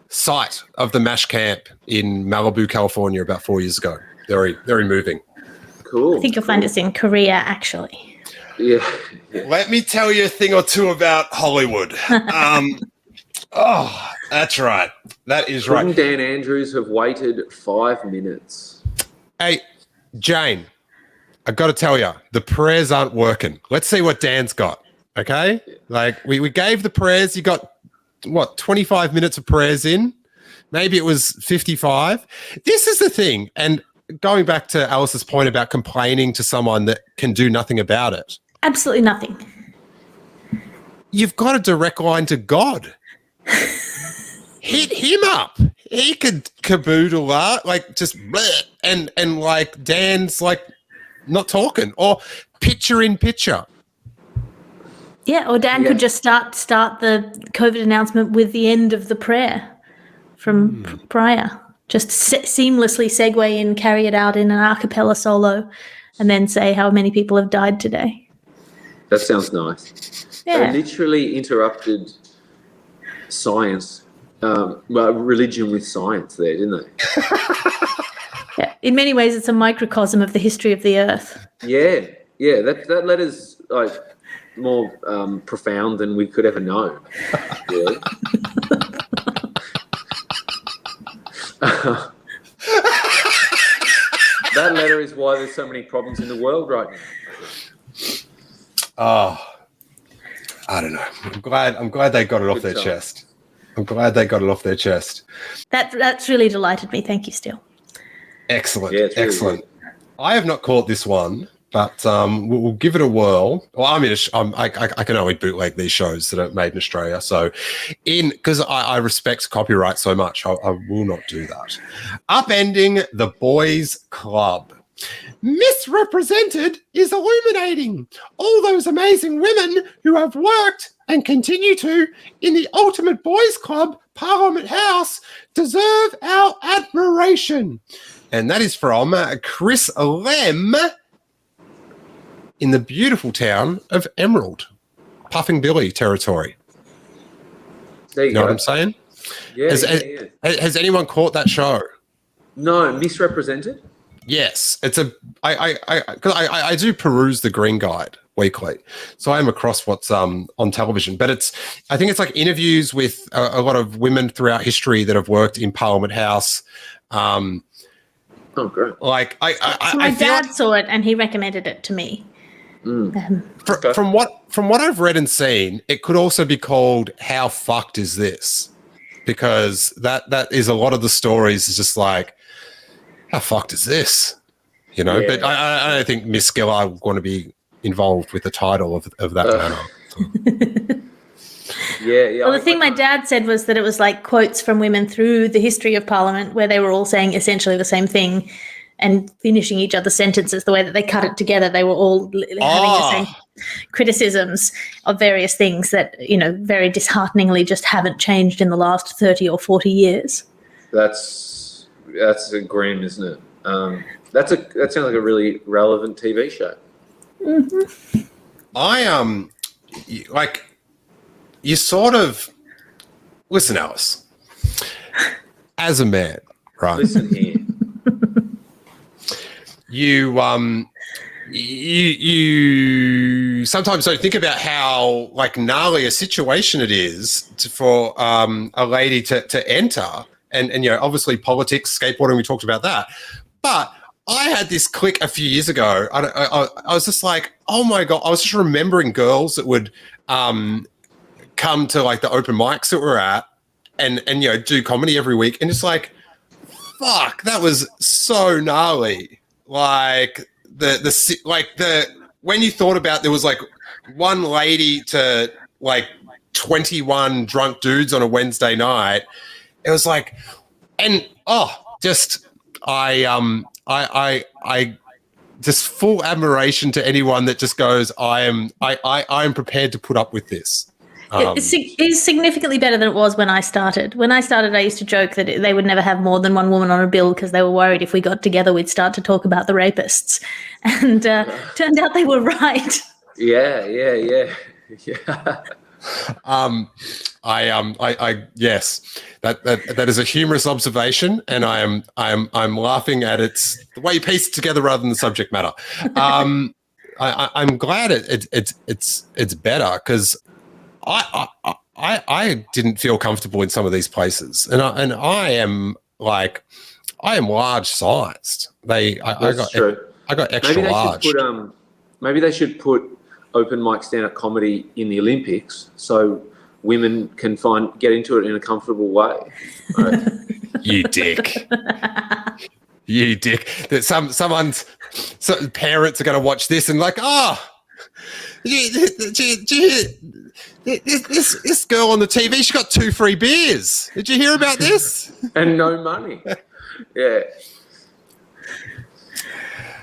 site of the MASH camp in Malibu, California about 4 years ago. Very, very moving. Cool. I think you'll find us in Korea, actually. Yeah. Let me tell you a thing or two about Hollywood. Oh, that's right. That is right. Couldn't Dan Andrews have waited 5 minutes? Hey, Jane, I got to tell you, the prayers aren't working. Let's see what Dan's got, okay? Like, we gave the prayers. You got, 25 minutes of prayers in? Maybe it was 55. This is the thing, and going back to Alice's point about complaining to someone that can do nothing about it. Absolutely nothing. You've got a direct line to God. Hit him up. He could caboodle that, like just bleh, and like Dan's like not talking, or picture in picture. Yeah, or Dan could just start the COVID announcement with the end of the prayer from prior. Just seamlessly segue in, carry it out in an a cappella solo, and then say how many people have died today. That sounds nice. Yeah. They literally interrupted science, religion with science there, didn't they? Yeah. In many ways, it's a microcosm of the history of the earth. Yeah. That letter's like more profound than we could ever know. Really. That letter is why there's so many problems in the world right now. Oh, I don't know. I'm glad they got it off their chest. I'm glad they got it off their chest. That's really delighted me. Thank you, Steele. Excellent. Yeah, it's really excellent. good. I have not caught this one, but we'll give it a whirl. Well, I mean, I can only bootleg these shows that are made in Australia. So, because I respect copyright so much, I will not do that. Upending the boys' club. Misrepresented is illuminating. All those amazing women who have worked and continue to in the Ultimate Boys Club, Parliament House, deserve our admiration. And that is from Chris Lem in the beautiful town of Emerald, Puffing Billy territory. There you know go. what I'm saying? Yeah, Has anyone caught that show? No, misrepresented? Yes, it's I do peruse the Green Guide weekly, so I am across what's on television. But I think it's like interviews with a lot of women throughout history that have worked in Parliament House. Oh, great! So my dad saw it and he recommended it to me. From what I've read and seen, it could also be called "How fucked is this?" Because that is a lot of the stories is just like, how fucked is this? You know, but I don't think Miss Skiller would want to be involved with the title of that manner. Well, the thing my dad said was that it was like quotes from women through the history of Parliament where they were all saying essentially the same thing and finishing each other's sentences the way that they cut it together. They were all having the same criticisms of various things that, very dishearteningly just haven't changed in the last 30 or 40 years. That's a grim, isn't it? That sounds like a really relevant TV show. Mm-hmm. you sort of listen, Alice, as a man, right? Listen here. You sometimes don't think about how like gnarly a situation it is for a lady to enter, and obviously politics, skateboarding, we talked about that, but I had this click a few years ago. I was just like, oh my God, I was just remembering girls that would come to like the open mics that we're at and do comedy every week, and just like, fuck, that was so gnarly. Like when you thought about, there was like one lady to like 21 drunk dudes on a Wednesday night. It was like, and I just full admiration to anyone that just goes, I am prepared to put up with this. It's significantly better than it was when I started. When I started, I used to joke that they would never have more than one woman on a bill because they were worried if we got together, we'd start to talk about the rapists. And turned out they were right. Yeah. Yes, that is a humorous observation, and I'm laughing at the way you piece it together rather than the subject matter. I'm glad it's better, because I didn't feel comfortable in some of these places, and I am large sized. That's true. I got extra large. Maybe they should put open mic stand-up comedy in the Olympics so women can get into it in a comfortable way. Right? You dick. You dick. That some parents are going to watch this and like, this girl on the TV, she got 2 free beers. Did you hear about this? And no money. Yeah.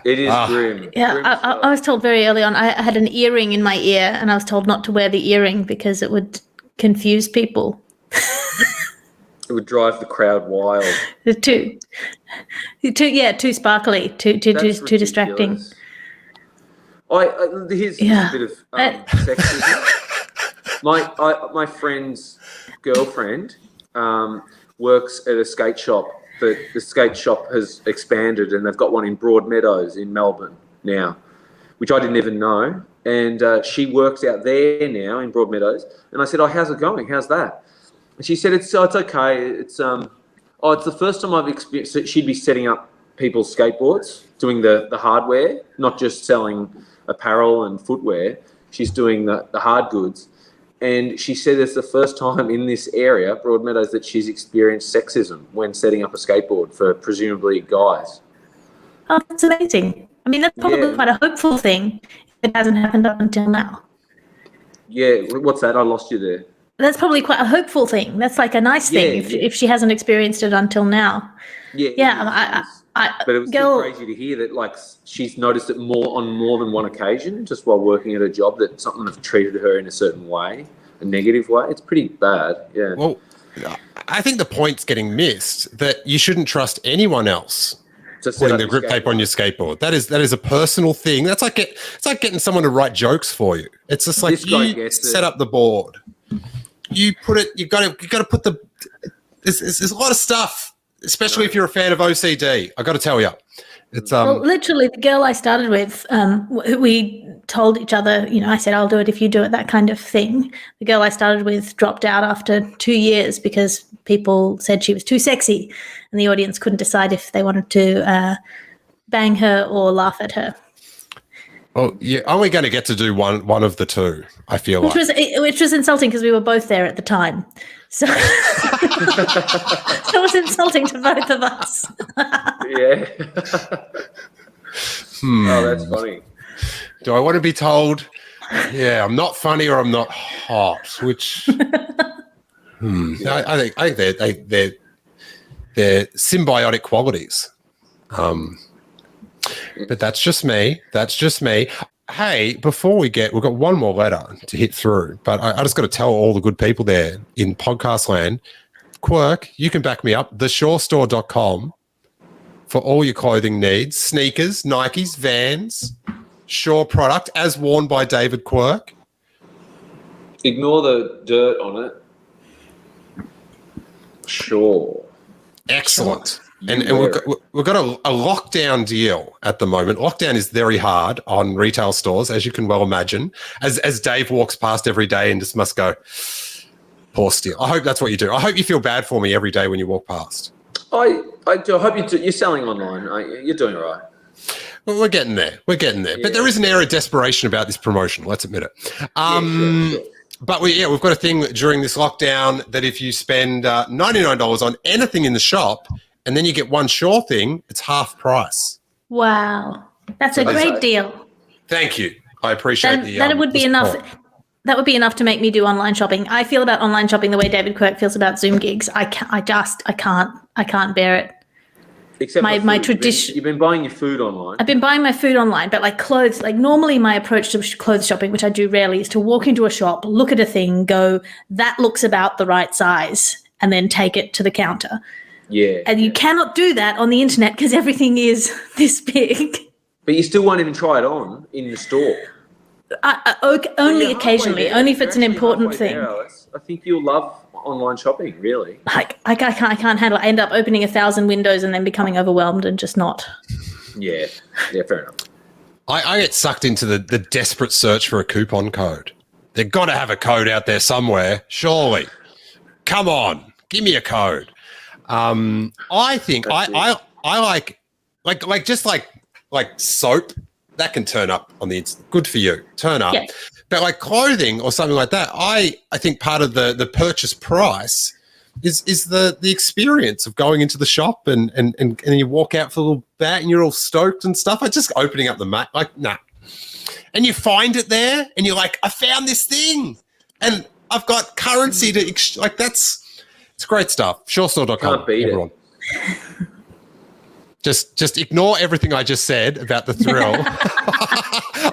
It is grim. Yeah, I was told very early on, I had an earring in my ear, and I was told not to wear the earring because it would confuse people. It would drive the crowd wild. Too sparkly, too distracting. Here's a bit of sexism. My friend's girlfriend works at a skate shop, but the skate shop has expanded and they've got one in Broadmeadows in Melbourne now, which I didn't even know. And she works out there now in Broadmeadows. And I said, how's it going? How's that? And she said, it's okay. It's the first time I've experienced it. She'd be setting up people's skateboards, doing the hardware, not just selling apparel and footwear. She's doing the hard goods. And she said it's the first time in this area, Broadmeadows, that she's experienced sexism when setting up a skateboard for presumably guys. Oh, that's amazing. I mean, that's probably quite a hopeful thing. It hasn't happened up until now. Yeah, what's that? I lost you there. That's probably quite a hopeful thing. That's like a nice thing if she hasn't experienced it until now. Yeah. But it was still crazy to hear that, like, she's noticed it on more than one occasion, just while working at a job, that something have treated her in a certain way, a negative way. It's pretty bad. Yeah. Well, I think the point's getting missed that you shouldn't trust anyone else putting the grip tape on your skateboard. That is a personal thing. It's like getting someone to write jokes for you. It's just like you set up the board. You put it. You got to put the. There's a lot of stuff, especially if you're a fan of OCD. I got to tell you, it's Well, literally, the girl I started with, we told each other, I said, I'll do it if you do it, that kind of thing. The girl I started with dropped out after 2 years because people said she was too sexy, and the audience couldn't decide if they wanted to bang her or laugh at her. Well, you're only going to get to do one of the two, I feel which was insulting because we were both there at the time. So it was insulting to both of us. Yeah. Oh, that's funny. Do I want to be told, I'm not funny or I'm not hot? Which I think they're symbiotic qualities. But that's just me. Hey, before we've got one more letter to hit through, but I just got to tell all the good people there in podcast land, Quirk, you can back me up, theshorestore.com for all your clothing needs, sneakers, Nikes, Vans, Shore product as worn by David Quirk. Ignore the dirt on it. Sure. Excellent. You And wear we've got a lockdown deal at the moment. Lockdown is very hard on retail stores, as you can well imagine. As Dave walks past every day and just must go, poor Steele. I hope that's what you do. I hope you feel bad for me every day when you walk past. I do. I hope you're selling online. You're doing all right. Well, we're getting there. We're getting there. But there is an air of desperation about this promotion. Let's admit it. Sure. But we've got a thing during this lockdown that if you spend $99 on anything in the shop and then you get one Sure thing, it's half price. Wow. That's a great deal. Thank you. I appreciate that would be enough. That would be enough to make me do online shopping. I feel about online shopping the way David Quirk feels about Zoom gigs. I can't bear it. Except my tradition. You've been buying your food online. I've been buying my food online, but like clothes, like normally my approach to clothes shopping, which I do rarely, is to walk into a shop, look at a thing, go, that looks about the right size, and then take it to the counter. Yeah. And you cannot do that on the internet because everything is this big. But you still won't even try it on in the store. Only occasionally, only if it's an important thing. I think you'll love online shopping, really. Like I can't handle it. I end up opening 1,000 windows and then becoming overwhelmed and just not. Yeah, fair enough. I get sucked into the desperate search for a coupon code. They've got to have a code out there somewhere, surely. Come on, give me a code. I think I like just like soap. That can turn up on the instant. Good for you. Turn up. Yeah. But like clothing or something like that, I think part of the purchase price is the experience of going into the shop and you walk out for a little bit and you're all stoked and stuff. Like just opening up the mat, like, nah. And you find it there and you're like, I found this thing and I've got currency to, it's great stuff. SureStore.com. Can't beat everyone. Just ignore everything I just said about the thrill.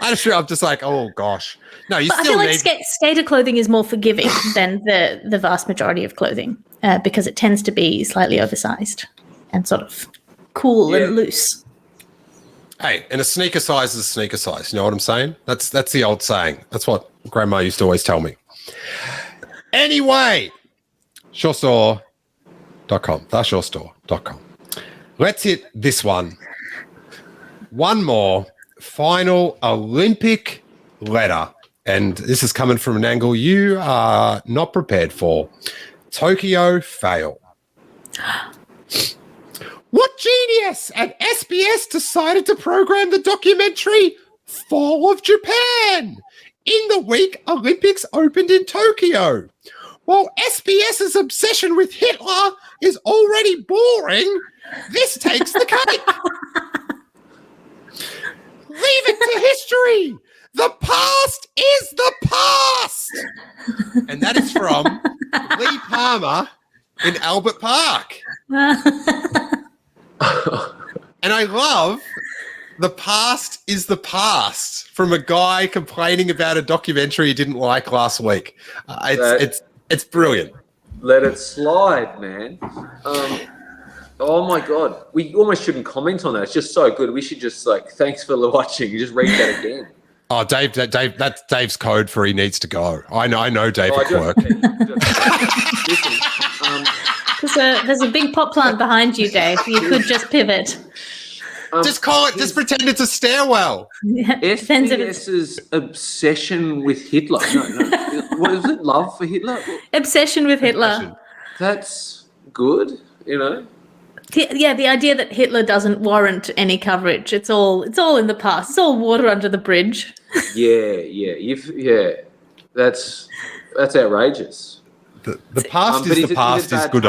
I'm just like, oh gosh. No, you but still I feel like skater clothing is more forgiving than the vast majority of clothing because it tends to be slightly oversized and sort of cool and loose. Hey, and a sneaker size is a sneaker size. You know what I'm saying? That's the old saying. That's what Grandma used to always tell me. Anyway, SureStore.com. TheSureStore.com. Let's hit this one. One more final Olympic letter. And this is coming from an angle you are not prepared for. Tokyo fail. What genius at SBS decided to program the documentary Fall of Japan in the week Olympics opened in Tokyo? While SBS's obsession with Hitler is already boring, this takes the cake. Leave it to history. The past is the past. And that is from Lee Palmer in Albert Park. And I love the past is the past from a guy complaining about a documentary he didn't like last week. It's brilliant. Let it slide, man. Oh my God. We almost shouldn't comment on that. It's just so good. We should just thanks for watching. You just read that again. Oh, Dave, that's Dave's code for he needs to go. I know Dave at Quirk. Listen, there's a big pot plant behind you, Dave. You could just pivot. Just call it, just pretend it's a stairwell. SBS's obsession with Hitler. No. What is it? Love for Hitler? Obsession with Hitler. That's good, you know? Yeah, the idea that Hitler doesn't warrant any coverage. It's all in the past. It's all water under the bridge. Yeah. That's outrageous. The past is the past is good.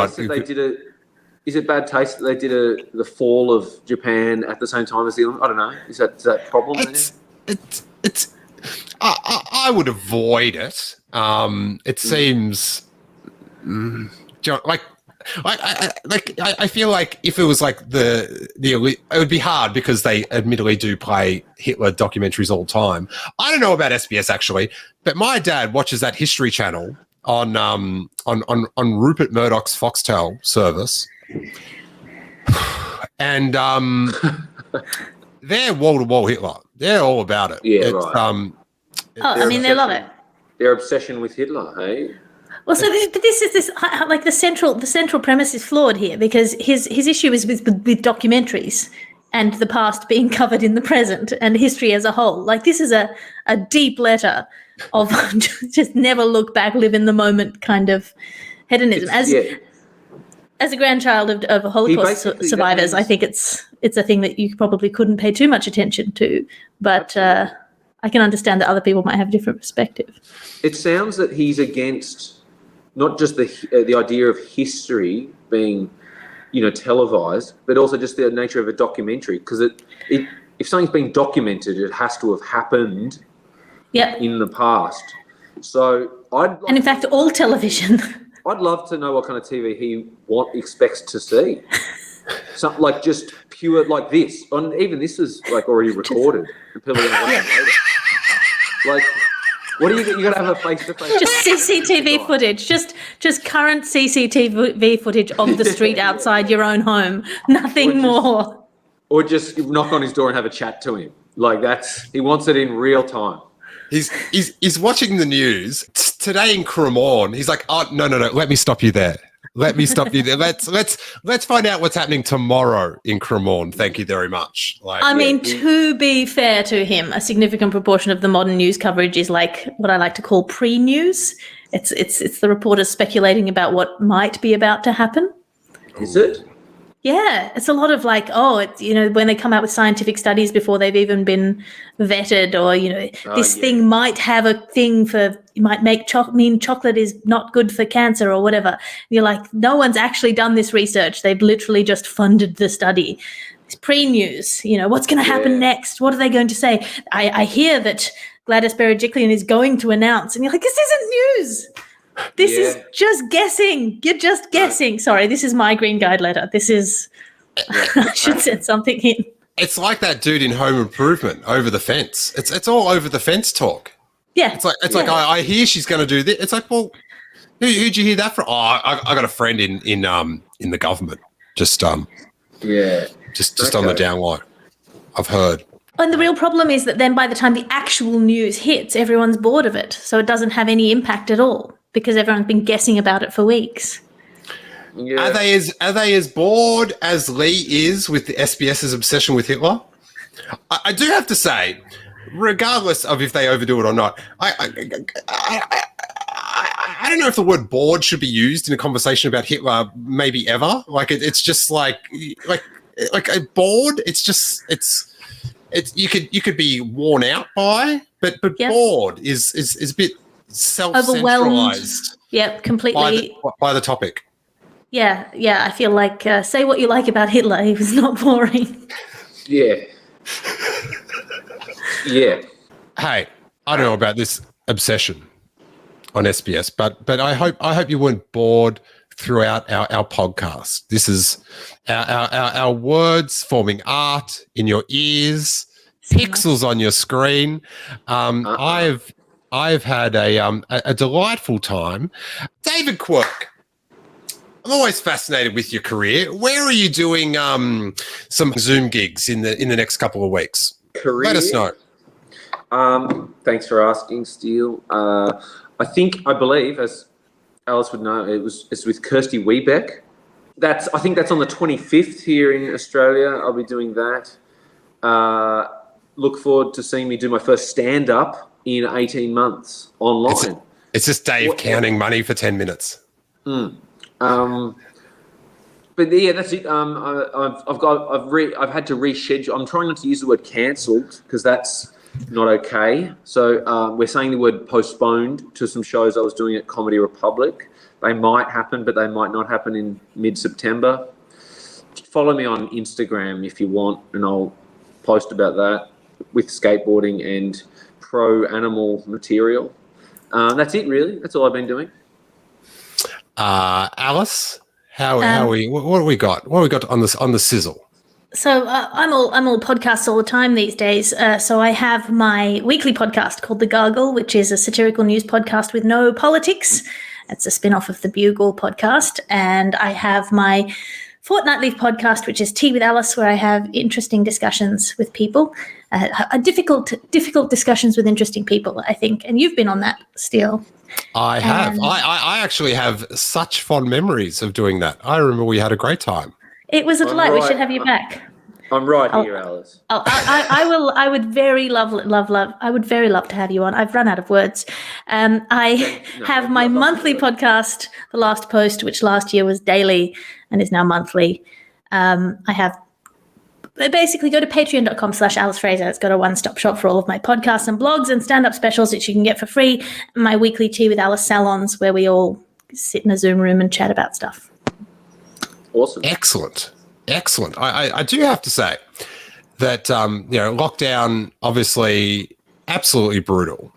Is it bad taste that they did the fall of Japan at the same time as the Olympics? I don't know. Is that a problem? It's. I would avoid it. It seems I feel like if it was like the elite, it would be hard because they admittedly do play Hitler documentaries all the time. I don't know about SBS actually, but my dad watches that History Channel on Rupert Murdoch's Foxtel service, and they're wall to wall Hitler. They're all about it. Yeah, right. They love it. their obsession with Hitler, hey? Well, so this is like the central premise is flawed here, because his issue is with documentaries and the past being covered in the present and history as a whole. Like, this is a deep letter of just never look back, live in the moment kind of hedonism. As a grandchild of Holocaust survivors, I think it's a thing that you probably couldn't pay too much attention to, but I can understand that other people might have a different perspective. It sounds that he's against not just the idea of history being, televised, but also just the nature of a documentary. Because if something's being documented, it has to have happened in the past. So and in fact, all television. I'd love to know what kind of TV he expects to see. Something like just pure like this. And even this is like already recorded. People are going to watch it later. Like, what are you got to have a face-to-face? Just CCTV footage. Just current CCTV footage of the street outside your own home. Nothing more. Or just knock on his door and have a chat to him. Like, he wants it in real time. He's watching the news today in Cremorne. He's like, oh, no, let me stop you there. Let me stop you there. Let's find out what's happening tomorrow in Cremorne. Thank you very much. To be fair to him, a significant proportion of the modern news coverage is like what I like to call pre-news. It's the reporters speculating about what might be about to happen. Is it? Yeah, it's a lot of like, when they come out with scientific studies before they've even been vetted, or this thing might have a thing might mean chocolate is not good for cancer or whatever. And you're like, no one's actually done this research. They've literally just funded the study. It's pre-news. What's going to happen next? What are they going to say? I hear that Gladys Berejiklian is going to announce, and you're like, this isn't news. This is just guessing. You're just guessing. Sorry, this is my green guide letter. This is, I should send something in. It's like that dude in Home Improvement, over the fence. It's all over the fence talk. Yeah. It's like I hear she's going to do this. It's like, well, who'd you hear that from? Oh, I got a friend in the government. Just on the download. I've heard. And the real problem is that then by the time the actual news hits, everyone's bored of it. So it doesn't have any impact at all, because everyone's been guessing about it for weeks. Yeah. Are they as bored as Lee is with the SBS's obsession with Hitler? I do have to say, regardless of if they overdo it or not, I don't know if the word bored should be used in a conversation about Hitler, maybe ever. Like it's just like a bored. You could be worn out by, but bored is a bit self-centralized. Yep, completely. By the topic. Yeah. I feel like say what you like about Hitler. He was not boring. Yeah. Yeah. Hey, I don't know about this obsession on SBS, but I hope you weren't bored throughout our podcast. This is our words forming art in your ears, pixels on your screen. I've had a delightful time. David Quirk, I'm always fascinated with your career. Where are you doing some Zoom gigs in the next couple of weeks? Career? Let us know. Thanks for asking, Steele. I believe, as Alice would know, it's with Kirsty Wiebeck. I think that's on the 25th here in Australia. I'll be doing that. Look forward to seeing me do my first stand-up in 18 months online. It's just Dave counting money for 10 minutes. But yeah, that's it. I've had to reschedule. I'm trying not to use the word cancelled because that's not okay. So we're saying the word postponed to some shows I was doing at Comedy Republic. They might happen, but they might not happen in mid-September. Follow me on Instagram if you want, and I'll post about that with skateboarding and pro-animal material. That's it, really. That's all I've been doing. Alice, how are we? What have we got? What have we got on the sizzle? So I'm all podcasts all the time these days. So I have my weekly podcast called The Gargle, which is a satirical news podcast with no politics. It's a spin-off of the Bugle podcast. And I have my fortnightly podcast, which is Tea with Alice, where I have interesting discussions with people, difficult discussions with interesting people, I think. And you've been on that, Steele. I have. I actually have such fond memories of doing that. I remember we had a great time. It was a delight. We should have you back. I'm right here, Alice. I will. I would very love. I would very love to have you on. I've run out of words. I have my monthly podcast, The Last Post, which last year was daily and is now monthly. I have basically go to patreon.com/Alice Fraser. It's got a one-stop shop for all of my podcasts and blogs and stand-up specials, which you can get for free. My weekly Tea with Alice salons, where we all sit in a Zoom room and chat about stuff. Awesome. Excellent. I do have to say that, lockdown, obviously absolutely brutal,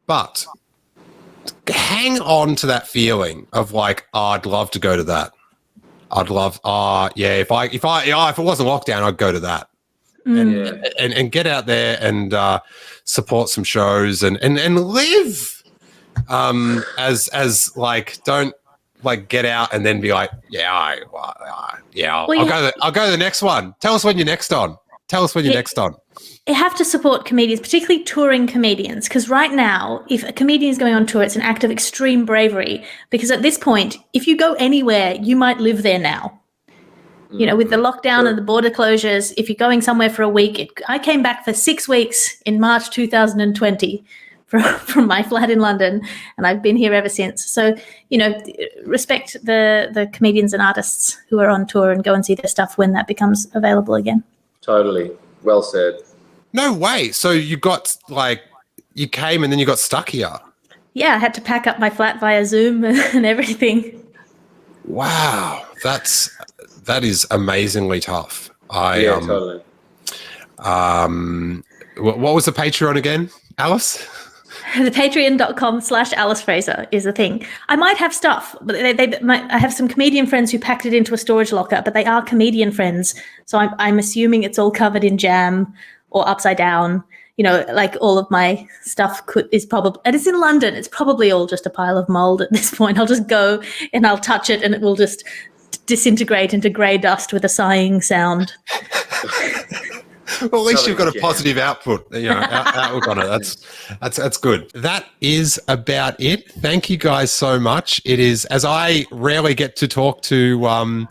but hang on to that feeling of like, oh, I'd love to go to that. I'd love, if it wasn't lockdown, I'd go to that and get out there and support some shows and live as like, don't, like get out and then be like, I'll go to the next one. Tell us when you're next on. You have to support comedians, particularly touring comedians, because right now, if a comedian is going on tour, it's an act of extreme bravery, because at this point, if you go anywhere, you might live there now. You know, with the lockdown and the border closures, if you're going somewhere for a week, I came back for 6 weeks in March 2020. From my flat in London, and I've been here ever since. So, respect the comedians and artists who are on tour and go and see their stuff when that becomes available again. Totally. Well said. No way. So you came and then you got stuck here? Yeah, I had to pack up my flat via Zoom and everything. Wow. That is amazingly tough. Totally. What was the Patreon again, Alice? The patreon.com/Alice Fraser is the thing. I might have stuff, but I have some comedian friends who packed it into a storage locker, but they are comedian friends. So I'm assuming it's all covered in jam or upside down. Like all of my stuff is probably, and it's in London. It's probably all just a pile of mold at this point. I'll just go and I'll touch it and it will just disintegrate into grey dust with a sighing sound. Well, at least you've got a positive outlook on it. That's good. That is about it. Thank you guys so much. It is, as I rarely get to talk to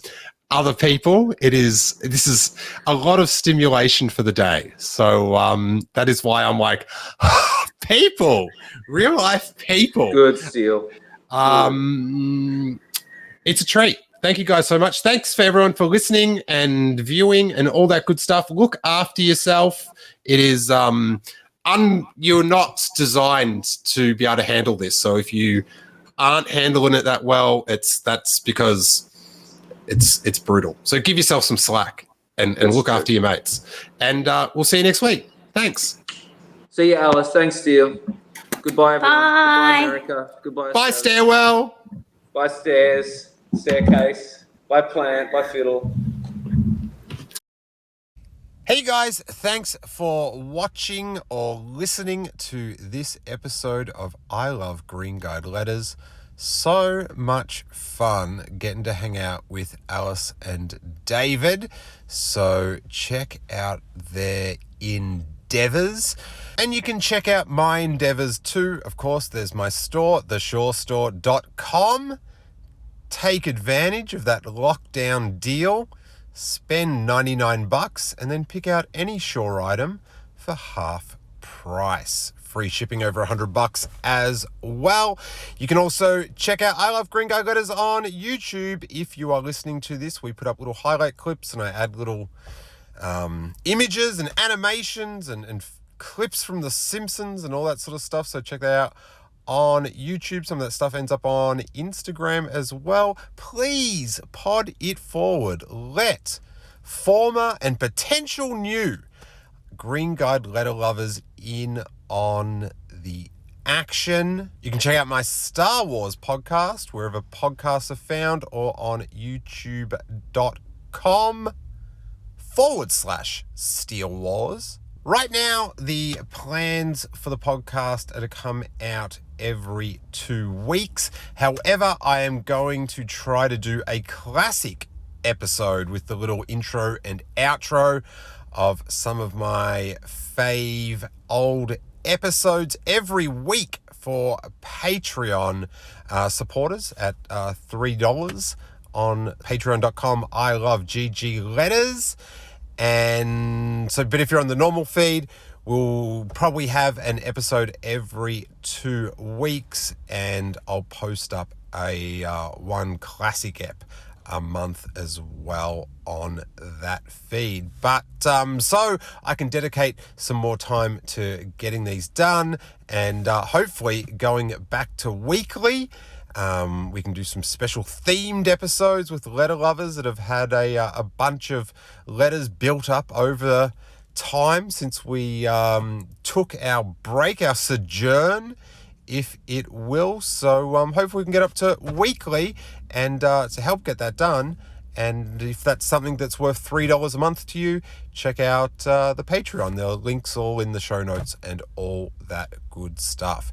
other people, this is a lot of stimulation for the day. So that is why I'm like, people, real life people. Good, Steele. It's a treat. Thank you guys so much. Thanks for everyone for listening and viewing and all that good stuff. Look after yourself. It is you're not designed to be able to handle this. So if you aren't handling it that well, that's because it's brutal. So give yourself some slack and look after your mates. And we'll see you next week. Thanks. See you, Alice. Thanks, Steele. Goodbye, everyone. Bye. Goodbye, America. Goodbye. Bye, Australia. stairwell. Bye, stairs. Staircase. Bye, plant. Bye, fiddle. Hey guys, thanks for watching or listening to this episode of I Love Green Guide Letters. So much fun getting to hang out with Alice and David. So check out their endeavors. And you can check out my endeavors too. Of course, there's my store, theshorestore.com. Take advantage of that lockdown deal. Spend $99 and then pick out any Shore item for half price. Free shipping over $100 as well. You can also check out I Love Green Guide Letters on YouTube. If you are listening to this, we put up little highlight clips and I add little images and animations and clips from The Simpsons and all that sort of stuff. So check that out on YouTube. Some of that stuff ends up on Instagram as well. Please pod it forward. Let former and potential new Green Guide letter lovers in on the action. You can check out my Star Wars podcast wherever podcasts are found or on youtube.com/Steele Wars. Right now, the plans for the podcast are to come out every 2 weeks. However, I am going to try to do a classic episode with the little intro and outro of some of my fave old episodes every week for Patreon supporters at $3 on patreon.com iLoveGGLetters. And so, but if you're on the normal feed, we'll probably have an episode every 2 weeks, and I'll post up a one classic ep a month as well on that feed. But so I can dedicate some more time to getting these done, and hopefully going back to weekly. We can do some special themed episodes with letter lovers that have had a bunch of letters built up over time since we took our break, our sojourn, if it will. So hopefully we can get up to weekly, and to help get that done, and if that's something that's worth $3 a month to you, check out the Patreon. The links all in the show notes and all that good stuff.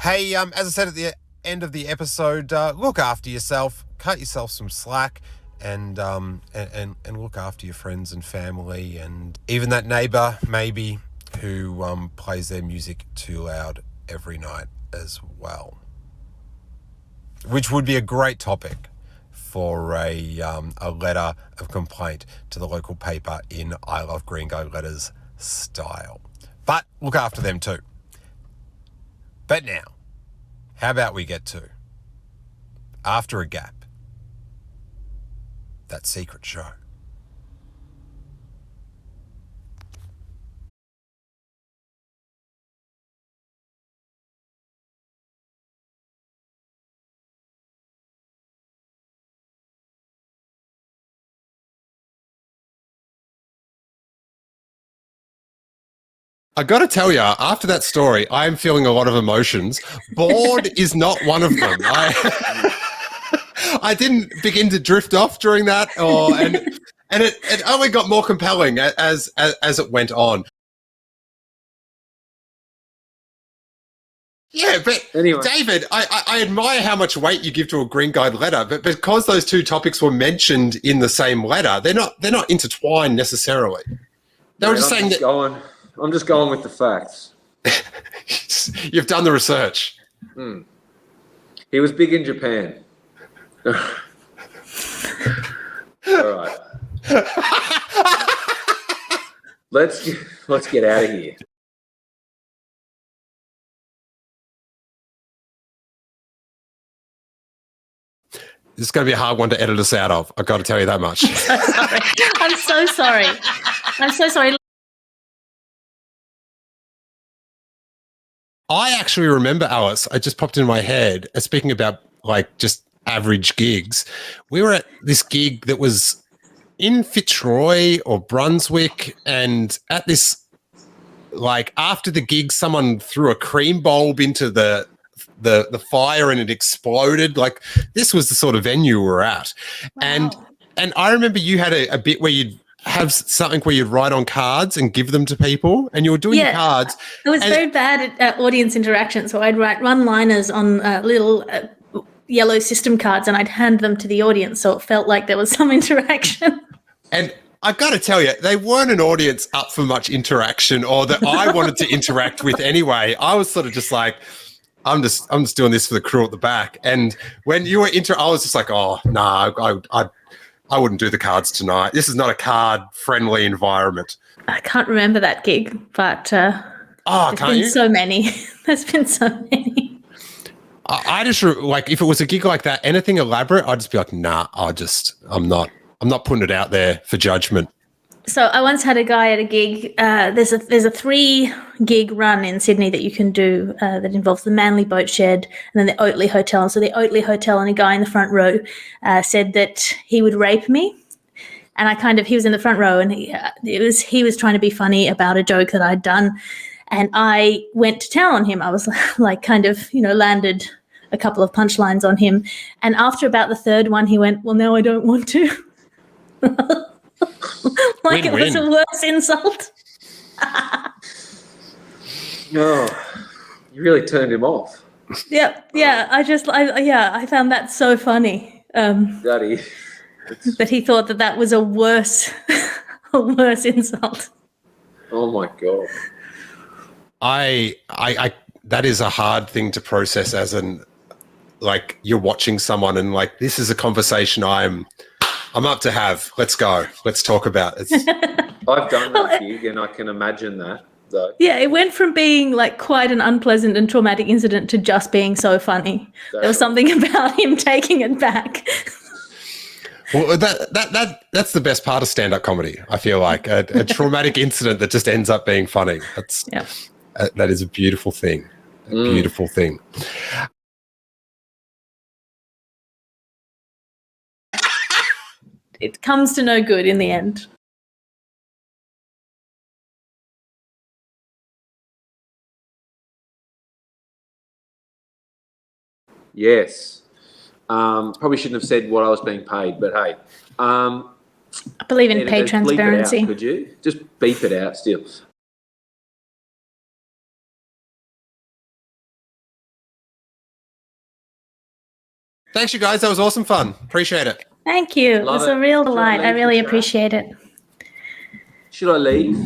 Hey, as I said at the end of the episode, look after yourself, cut yourself some slack, and look after your friends and family, and even that neighbor maybe who plays their music too loud every night as well, which would be a great topic for a letter of complaint to the local paper in I Love Green Guide Letters style. But look after them too. But now, how about we get to, after a gap, that secret show. I got to tell you, after that story, I am feeling a lot of emotions. Bored is not one of them. I didn't begin to drift off during that, and it only got more compelling as it went on. Yeah, but Anyway. David, I admire how much weight you give to a Green Guide letter, but because those two topics were mentioned in the same letter, they're not intertwined necessarily. They were just saying that. I'm just going with the facts. You've done the research. He was big in Japan. All right. Let's get out of here. This is going to be a hard one to edit us out of. I've got to tell you that much. I'm so sorry. I'm so sorry. I actually remember, Alice, I just popped in my head, speaking about like just average gigs. We were at this gig that was in Fitzroy or Brunswick, and at this, like after the gig, someone threw a cream bulb into the fire and it exploded. Like this was the sort of venue we were at. Wow. And I remember you had a bit where you'd have something where you'd write on cards and give them to people, and you were doing cards. I was very bad at audience interaction, so I'd write one-liners on little yellow system cards, and I'd hand them to the audience, so it felt like there was some interaction. And I've got to tell you, they weren't an audience up for much interaction, or that I wanted to interact with anyway. I was sort of just like, I'm just doing this for the crew at the back. And when you were I was just like, oh no, I wouldn't do the cards tonight. This is not a card-friendly environment. I can't remember that gig, but there's been so many. There's been so many. I just like, if it was a gig like that, anything elaborate, I'd just be like, nah. I'm not putting it out there for judgment. So I once had a guy at a gig. There's a 3-gig run in Sydney that you can do that involves the Manly Boat Shed and then the Oatley Hotel. So the Oatley Hotel, and a guy in the front row said that he would rape me, and he was in the front row, and he was trying to be funny about a joke that I'd done, and I went to town on him. I was like landed a couple of punchlines on him, and after about the third one, he went, "Well, now I don't want to." Like Win-win. It was a worse insult. No, you really turned him off. Yeah. I found that so funny. Daddy. that he thought that was a worse, a worse insult. Oh my God. I that is a hard thing to process as like you're watching someone and like, this is a conversation I'm up to have. Let's go. Let's talk about it. I've done that gig and I can imagine that though. Yeah, it went from being like quite an unpleasant and traumatic incident to just being so funny. There was something about him taking it back. Well, that's the best part of stand-up comedy. I feel like a traumatic incident that just ends up being funny. That is a beautiful thing. A beautiful thing. It comes to no good in the end. Yes. Probably shouldn't have said what I was being paid, but hey. I believe in Editors, pay transparency. Bleep it out, could you? Just beep it out still. Thanks, you guys. That was awesome fun. Appreciate it. Thank you. It was a real delight. I really appreciate it. Should I leave?